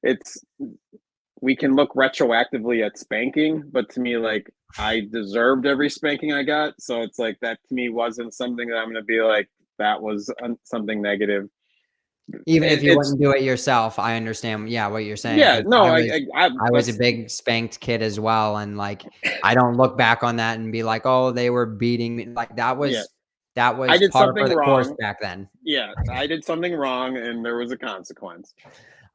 S2: it's we can look retroactively at spanking, but to me, like I deserved every spanking I got. So it's like that to me wasn't something that I'm going to be like, that was something negative.
S1: Even if you
S2: It's,
S1: wouldn't do it yourself, I understand, yeah, what you're saying
S2: yeah,
S1: because
S2: no,
S1: I was a
S2: that's,
S1: big spanked kid as well, and, like, I don't look back on that and be like, "Oh, they were beating me," like,
S2: yeah,
S1: that
S2: I
S1: was
S2: did
S1: par for
S2: something
S1: the course
S2: wrong.
S1: back then.
S2: Yeah, I did something wrong and there was a consequence.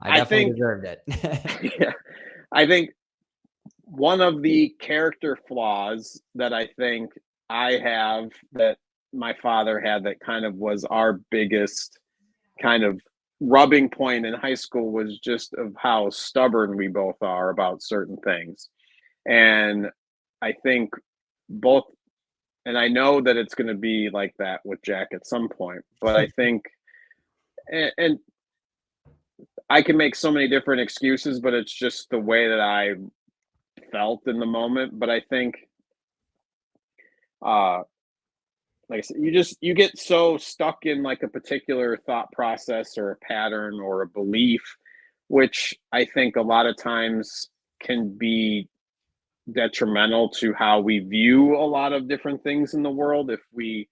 S1: I
S2: I
S1: definitely
S2: think,
S1: deserved it.
S2: yeah, I think one of the character flaws that I think I have that my father had that kind of was our biggest kind of rubbing point in high school was just of how stubborn we both are about certain things. And I think both, and I know that it's going to be like that with Jack at some point, but I think, and I can make so many different excuses, but it's just the way that I felt in the moment. But I think, uh, like I said, you get so stuck in like a particular thought process or a pattern or a belief, which I think a lot of times can be detrimental to how we view a lot of different things in the world if we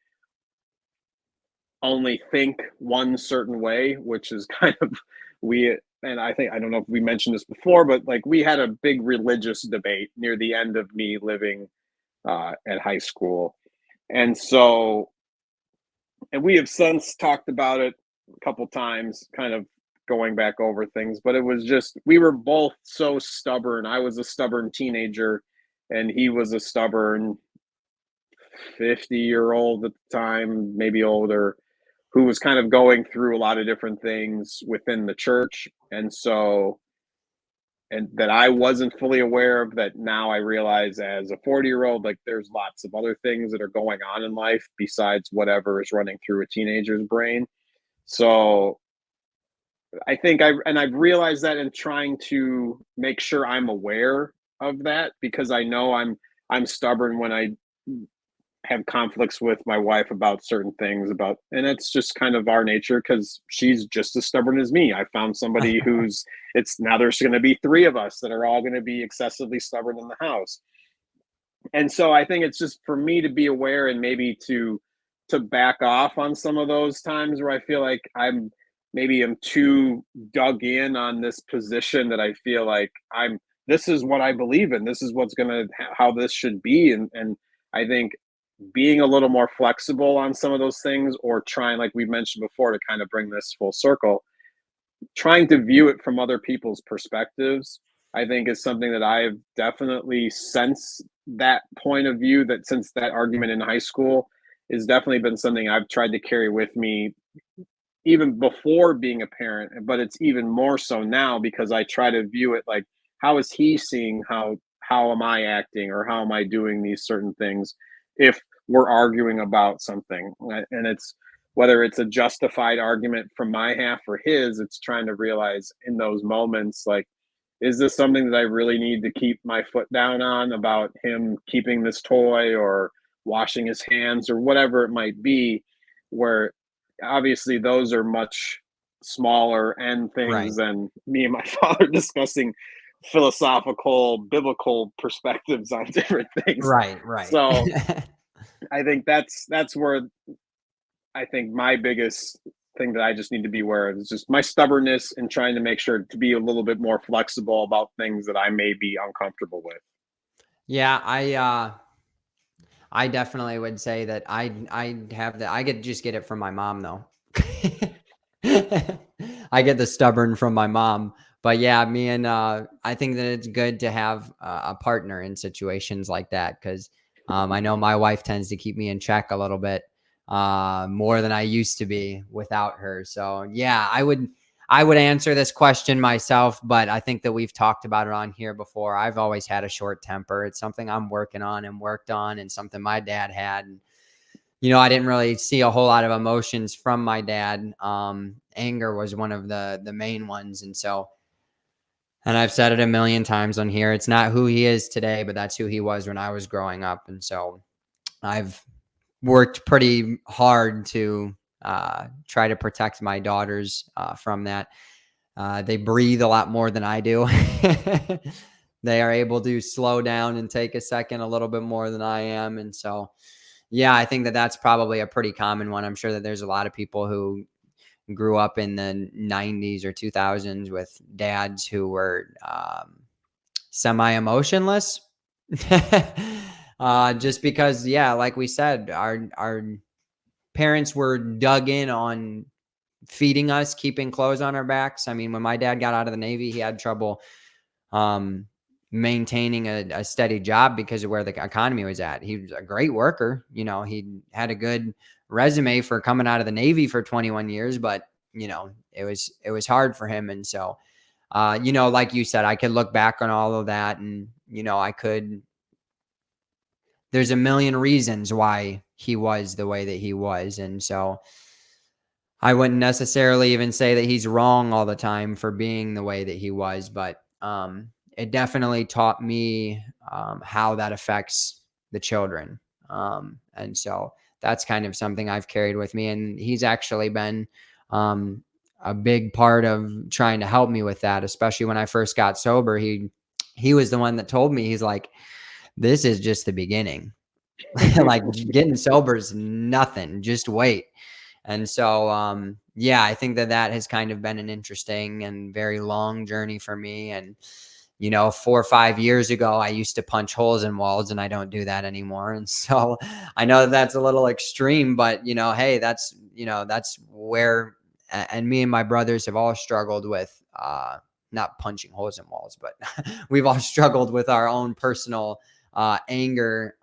S2: only think one certain way, which is kind of we and I think I don't know if we mentioned this before, but like we had a big religious debate near the end of me living at high school. And so and we have since talked about it a couple times, kind of going back over things, but it was just we were both so stubborn. I was a stubborn teenager and he was a stubborn 50-year-old at the time, maybe older, who was kind of going through a lot of different things within the church. And so and that I wasn't fully aware of that now I realize as a 40-year-old, like there's lots of other things that are going on in life besides whatever is running through a teenager's brain. So I think I've realized that in trying to make sure I'm aware of that because I know I'm stubborn when I have conflicts with my wife about certain things about and it's just kind of our nature because she's just as stubborn as me. I found somebody who's it's now there's going to be three of us that are all going to be excessively stubborn in the house. And so I think it's just for me to be aware and maybe to back off on some of those times where I feel like I'm too dug in on this position that I feel like I'm this is what I believe in. This is what's going to how this should be and I think being a little more flexible on some of those things or trying like we mentioned before to kind of bring this full circle trying to view it from other people's perspectives, I think is something that I've definitely since that point of view that since that argument in high school has definitely been something I've tried to carry with me even before being a parent, but it's even more so now because I try to view it like how is he seeing how am I acting or how am I doing these certain things if we're arguing about something and it's whether it's a justified argument from my half or his, it's trying to realize in those moments like is this something that I really need to keep my foot down on about him keeping this toy or washing his hands or whatever it might be where obviously those are much smaller end things
S1: Right.
S2: than me and my father discussing philosophical biblical perspectives on different things.
S1: Right, right.
S2: So I think that's where I think my biggest thing that I just need to be aware of is just my stubbornness and trying to make sure to be a little bit more flexible about things that I may be uncomfortable with.
S1: Yeah, I definitely would say that I have that I could just get it from my mom though. I get the stubborn from my mom. But yeah, me and I think that it's good to have a partner in situations like that because I know my wife tends to keep me in check a little bit more than I used to be without her. So yeah, I would answer this question myself, but I think that we've talked about it on here before. I've always had a short temper. It's something I'm working on and worked on, and something my dad had. And I didn't really see a whole lot of emotions from my dad. Anger was one of the main ones. And I've said it a million times on here. It's not who he is today, but that's who he was when I was growing up. And so I've worked pretty hard to try to protect my daughters from that. They breathe a lot more than I do. They are able to slow down and take a second a little bit more than I am. And so, yeah, I think that that's probably a pretty common one. I'm sure that there's a lot of people who grew up in the 90s or 2000s with dads who were semi emotionless. Just because, yeah, like we said, our parents were dug in on feeding us, keeping clothes on our backs. I mean, when my dad got out of the Navy, he had trouble um, maintaining a steady job because of where the economy was at. He was a great worker. He had a good resume for coming out of the Navy for 21 years, but it was hard for him. And so, like you said, I could look back on all of that, and there's a million reasons why he was the way that he was. And so I wouldn't necessarily even say that he's wrong all the time for being the way that he was, but it definitely taught me how that affects the children. And so that's kind of something I've carried with me. And he's actually been a big part of trying to help me with that, especially when I first got sober. He was the one that told me, he's like, this is just the beginning. Like, getting sober is nothing. Just wait. And so, yeah, I think that has kind of been an interesting and very long journey for me. And, 4 or 5 years ago, I used to punch holes in walls, and I don't do that anymore. And so I know that that's a little extreme, but, hey, that's where, and me and my brothers have all struggled with, not punching holes in walls, but we've all struggled with our own personal anger,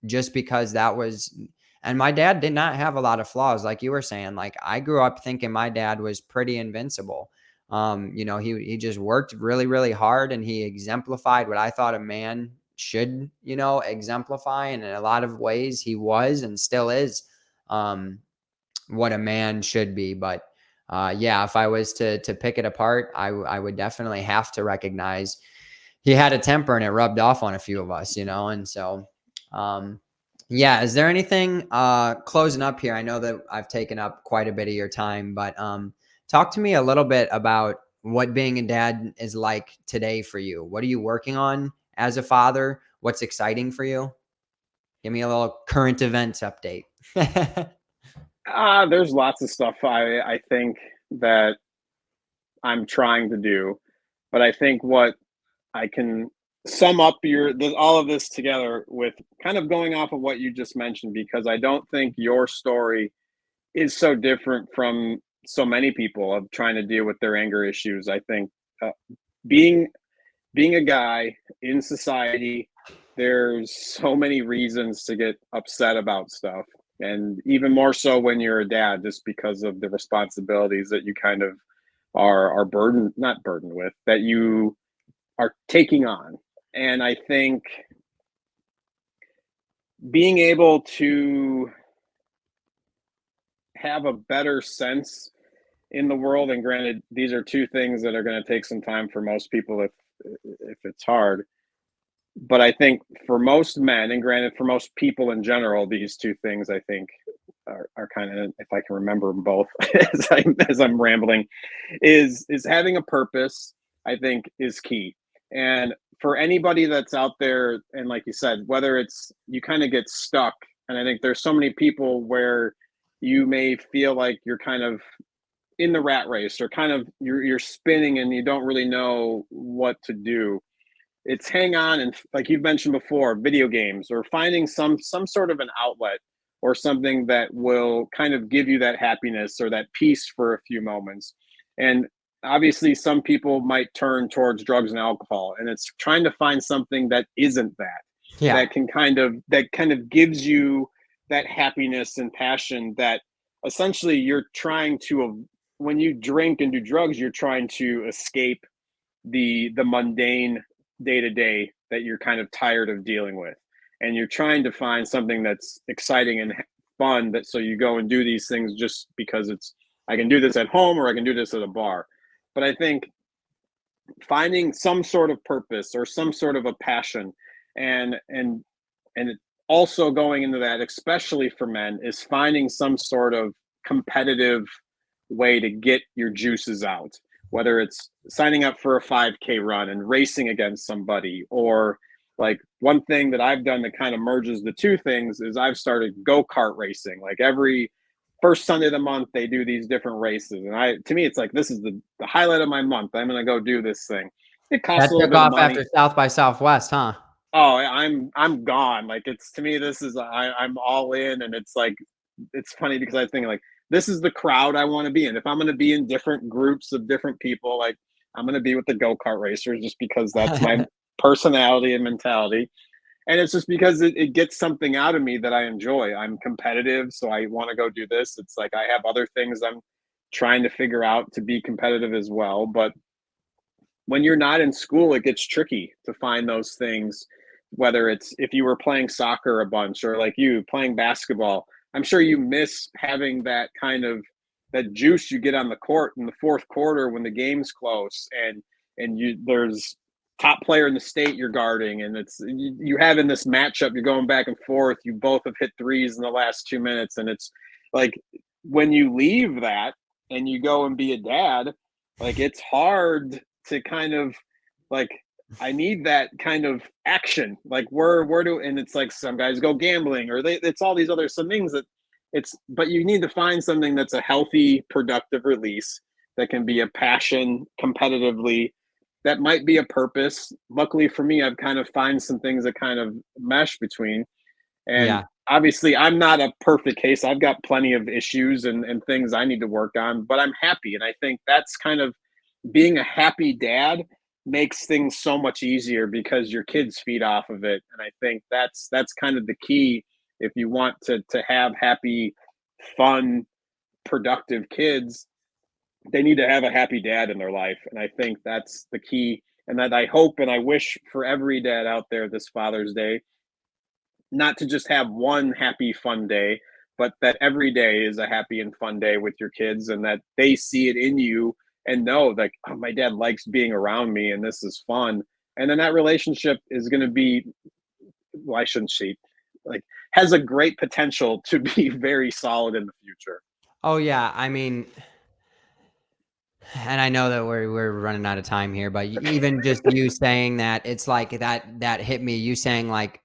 S1: just because that was, and my dad did not have a lot of flaws. Like you were saying, like, I grew up thinking my dad was pretty invincible. He just worked really, really hard, and he exemplified what I thought a man should, exemplify. And in a lot of ways he was and still is what a man should be. But yeah, if I was to pick it apart, I would definitely have to recognize he had a temper, and it rubbed off on a few of us, and so um yeah, is there anything closing up here? I know that I've taken up quite a bit of your time, but talk to me a little bit about what being a dad is like today for you. What are you working on as a father? What's exciting for you? Give me a little current events update.
S2: There's lots of stuff I think that I'm trying to do, but I think what I can sum up all of this together with kind of going off of what you just mentioned, because I don't think your story is so different from so many people of trying to deal with their anger issues. I think uh, being being a guy in society, there's so many reasons to get upset about stuff, and even more so when you're a dad, just because of the responsibilities that you kind of are burdened, not burdened with, that you are taking on. And I think being able to have a better sense in the world, and granted, these are two things that are going to take some time for most people if it's hard. But I think for most men, and granted for most people in general, these two things I think are kind of, if I can remember them both as I'm rambling, is having a purpose. I think is key. And for anybody that's out there, and like you said, whether it's you kind of get stuck, and I think there's so many people where you may feel like you're kind of in the rat race, or kind of you're spinning and you don't really know what to do. It's hang on, and like you've mentioned before, video games, or finding some sort of an outlet, or something that will kind of give you that happiness or that peace for a few moments. And obviously some people might turn towards drugs and alcohol, and it's trying to find something that isn't that,
S1: Yeah.
S2: that kind of gives you that happiness and passion that essentially you're trying to, when you drink and do drugs, you're trying to escape the mundane day to day that you're kind of tired of dealing with. and you're trying to find something that's exciting and fun, that so you go and do these things just because it's, I can do this at home or I can do this at a bar. But I think finding some sort of purpose or some sort of a passion, and also going into that, especially for men, is finding some sort of competitive way to get your juices out, whether it's signing up for a 5K run and racing against somebody, or like one thing that I've done that kind of merges the two things is I've started go-kart racing. Like every first Sunday of the month, they do these different races. And to me, it's like, this is the highlight of my month. I'm going to go do this thing. It costs
S1: That
S2: a little
S1: took
S2: bit of
S1: off
S2: money.
S1: after South by Southwest, huh?
S2: Oh, I'm gone. Like, it's, to me, this is, I'm all in. And it's like, it's funny because I think like, this is the crowd I want to be in. If I'm going to be in different groups of different people, like I'm going to be with the go-kart racers, just because that's my personality and mentality. And it's just because it gets something out of me that I enjoy. I'm competitive, so I want to go do this. It's like I have other things I'm trying to figure out to be competitive as well. But when you're not in school, it gets tricky to find those things. Whether it's if you were playing soccer a bunch, or like you playing basketball, I'm sure you miss having that kind of, that juice you get on the court in the fourth quarter when the game's close, and you, there's top player in the state you're guarding, and it's you have in this matchup, you're going back and forth, you both have hit threes in the last 2 minutes, and it's like, when you leave that and you go and be a dad, like it's hard to kind of, like, I need that kind of action. Like where do, and it's like some guys go gambling, or it's all these other some things that it's, but you need to find something that's a healthy, productive release that can be a passion competitively, that might be a purpose. Luckily for me, I've kind of find some things that kind of mesh between. And
S1: Yeah.
S2: obviously I'm not a perfect case. I've got plenty of issues and things I need to work on, but I'm happy. And I think that's kind of, being a happy dad makes things so much easier because your kids feed off of it. And I think that's kind of the key. If you want to have happy, fun, productive kids, they need to have a happy dad in their life. And I think that's the key. And that I hope and I wish for every dad out there this Father's Day, not to just have one happy, fun day, but that every day is a happy and fun day with your kids, and that they see it in you and know, like, oh, my dad likes being around me and this is fun. And then that relationship is going to be, why shouldn't she, like, has a great potential to be very solid in the future.
S1: Oh yeah, I mean, and I know that we're running out of time here, but even just you saying that, it's like that hit me. You saying like,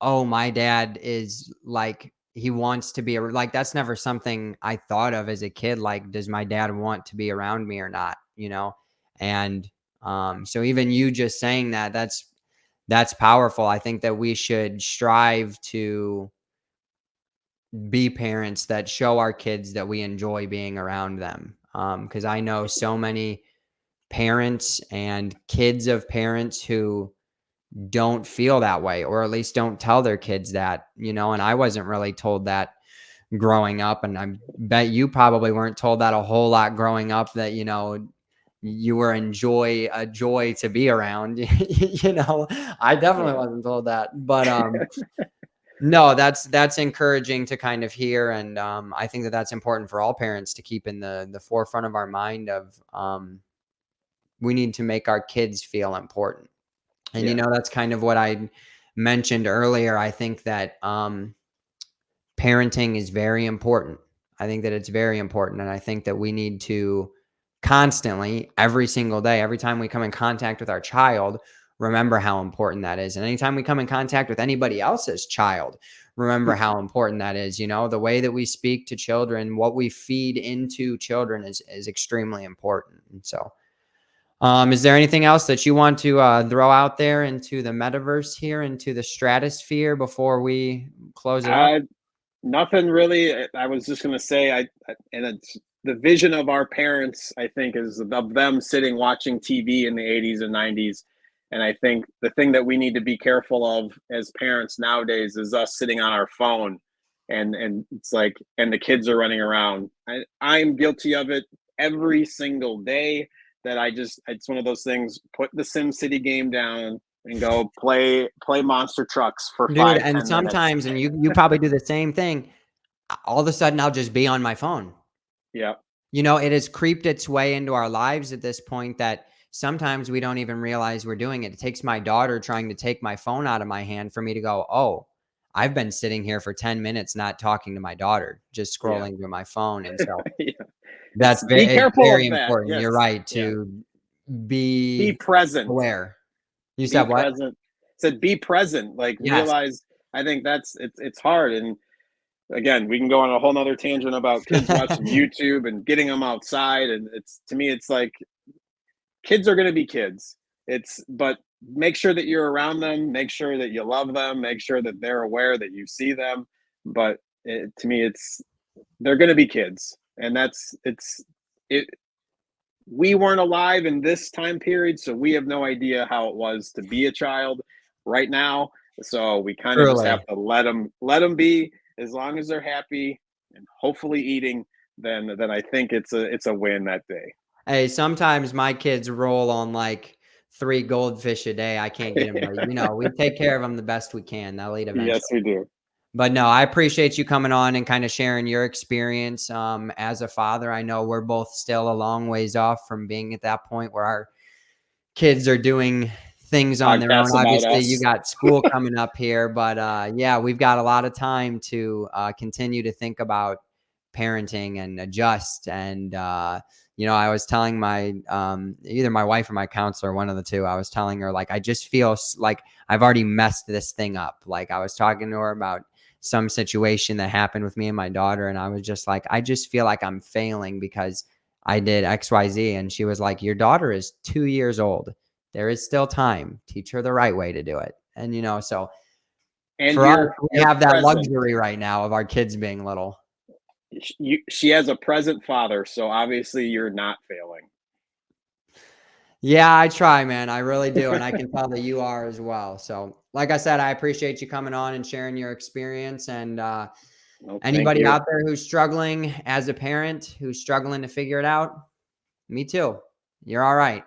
S1: "Oh, my dad is like he wants to be like that's never something I thought of as a kid. Like, does my dad want to be around me or not? You know?" And so even you just saying that, that's powerful. I think that we should strive to be parents that show our kids that we enjoy being around them. Because I know so many parents and kids of parents who don't feel that way, or at least don't tell their kids that, and I wasn't really told that growing up. And I bet you probably weren't told that a whole lot growing up, that, you were a joy to be around. I definitely
S2: Yeah.
S1: wasn't told that, but, no, that's encouraging to kind of hear. And, I think that that's important for all parents to keep in the forefront of our mind of, we need to make our kids feel important. And,
S2: Yeah.
S1: that's kind of what I mentioned earlier. I think that parenting is very important. I think that it's very important. And I think that we need to constantly, every single day, every time we come in contact with our child, remember how important that is. And anytime we come in contact with anybody else's child, remember how important that is. The way that we speak to children, what we feed into children is extremely important. And so, is there anything else that you want to throw out there into the metaverse here, into the stratosphere before we close it up?
S2: uh, Nothing really. I was just going to say, and it's the vision of our parents, I think, is of them sitting watching TV in the 80s and 90s. And I think the thing that we need to be careful of as parents nowadays is us sitting on our phone, and it's like, and the kids are running around. I'm guilty of it every single day, that I just, it's one of those things, put the Sim City game down, and go play monster trucks for
S1: Dude,
S2: five,
S1: and
S2: 10 minutes.
S1: sometimes, and you probably do the same thing, all of a sudden I'll just be on my phone.
S2: Yeah.
S1: You know, it has creeped its way into our lives at this point that sometimes we don't even realize we're doing it. It takes my daughter trying to take my phone out of my hand for me to go, oh, I've been sitting here for 10 minutes not talking to my daughter, just
S2: Yeah.
S1: scrolling through my phone. And so
S2: Yeah.
S1: that's
S2: Be
S1: it's
S2: careful
S1: very
S2: of that.
S1: important. You're
S2: Yes.
S1: right
S2: Yeah.
S1: to
S2: Be
S1: be
S2: present.
S1: aware. You
S2: Be
S1: said what?
S2: present. Said be present. Like
S1: Yes.
S2: realize. I think it's hard. And again, we can go on a whole nother tangent about kids watching YouTube and getting them outside. And it's to me, it's like kids are going to be kids. But make sure that you're around them. Make sure that you love them. Make sure that they're aware that you see them. But to me, they're going to be kids, and it. We weren't alive in this time period, so we have no idea how it was to be a child right now. So we kind of just have
S1: Truly.
S2: to let them be. As long as they're happy and hopefully eating, then I think it's a win that day.
S1: Hey, sometimes my kids roll on like 3 goldfish a day. I can't get them, but, you know, we take care of them the best we can. They'll eat
S2: Yes,
S1: eventually.
S2: we do.
S1: But no, I appreciate you coming on and kind of sharing your experience as a father. I know we're both still a long ways off from being at that point where our kids are doing things on their own.
S2: Podcasts about
S1: Obviously, you
S2: us.
S1: got school coming up here, but yeah, we've got a lot of time to continue to think about parenting and adjust. And you know, I was telling my either my wife or my counselor, one of the two, I was telling her like I just feel like I've already messed this thing up. Like I was talking to her about some situation that happened with me and my daughter, and I was just like, I just feel like I'm failing because I did XYZ. And she was like, your daughter is 2 years old. There is still time. Teach her the right way to do it. And, you know, so
S2: And
S1: for us, we
S2: you're
S1: have that
S2: present.
S1: luxury right now of our kids being little.
S2: She has a present father, so obviously you're not failing.
S1: Yeah, I try, man. I really do. And I can tell that you are as well. So, like I said, I appreciate you coming on and sharing your experience. And
S2: No, thank
S1: anybody
S2: you.
S1: out there who's struggling as a parent, who's struggling to figure it out, me too. You're all right.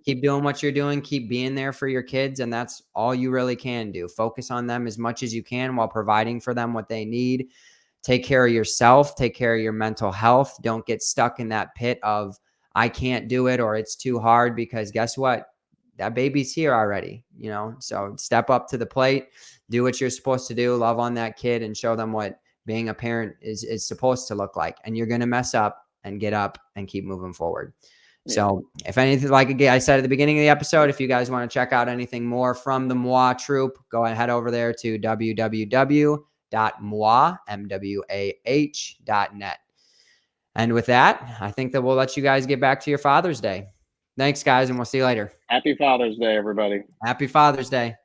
S1: Keep doing what you're doing. Keep being there for your kids. And that's all you really can do. Focus on them as much as you can while providing for them what they need. Take care of yourself. Take care of your mental health. Don't get stuck in that pit of, I can't do it or it's too hard, because guess what? That baby's here already, you know? So step up to the plate, do what you're supposed to do, love on that kid, and show them what being a parent is supposed to look like. And you're going to mess up and get up and keep moving forward.
S2: Yeah.
S1: So if anything, like I said at the beginning of the episode, if you guys want to check out anything more from the Moi Troop, go ahead over there to www.mwah.net. And with that, I think that we'll let you guys get back to your Father's Day. Thanks, guys, and we'll see you later.
S2: Happy Father's Day, everybody.
S1: Happy Father's Day.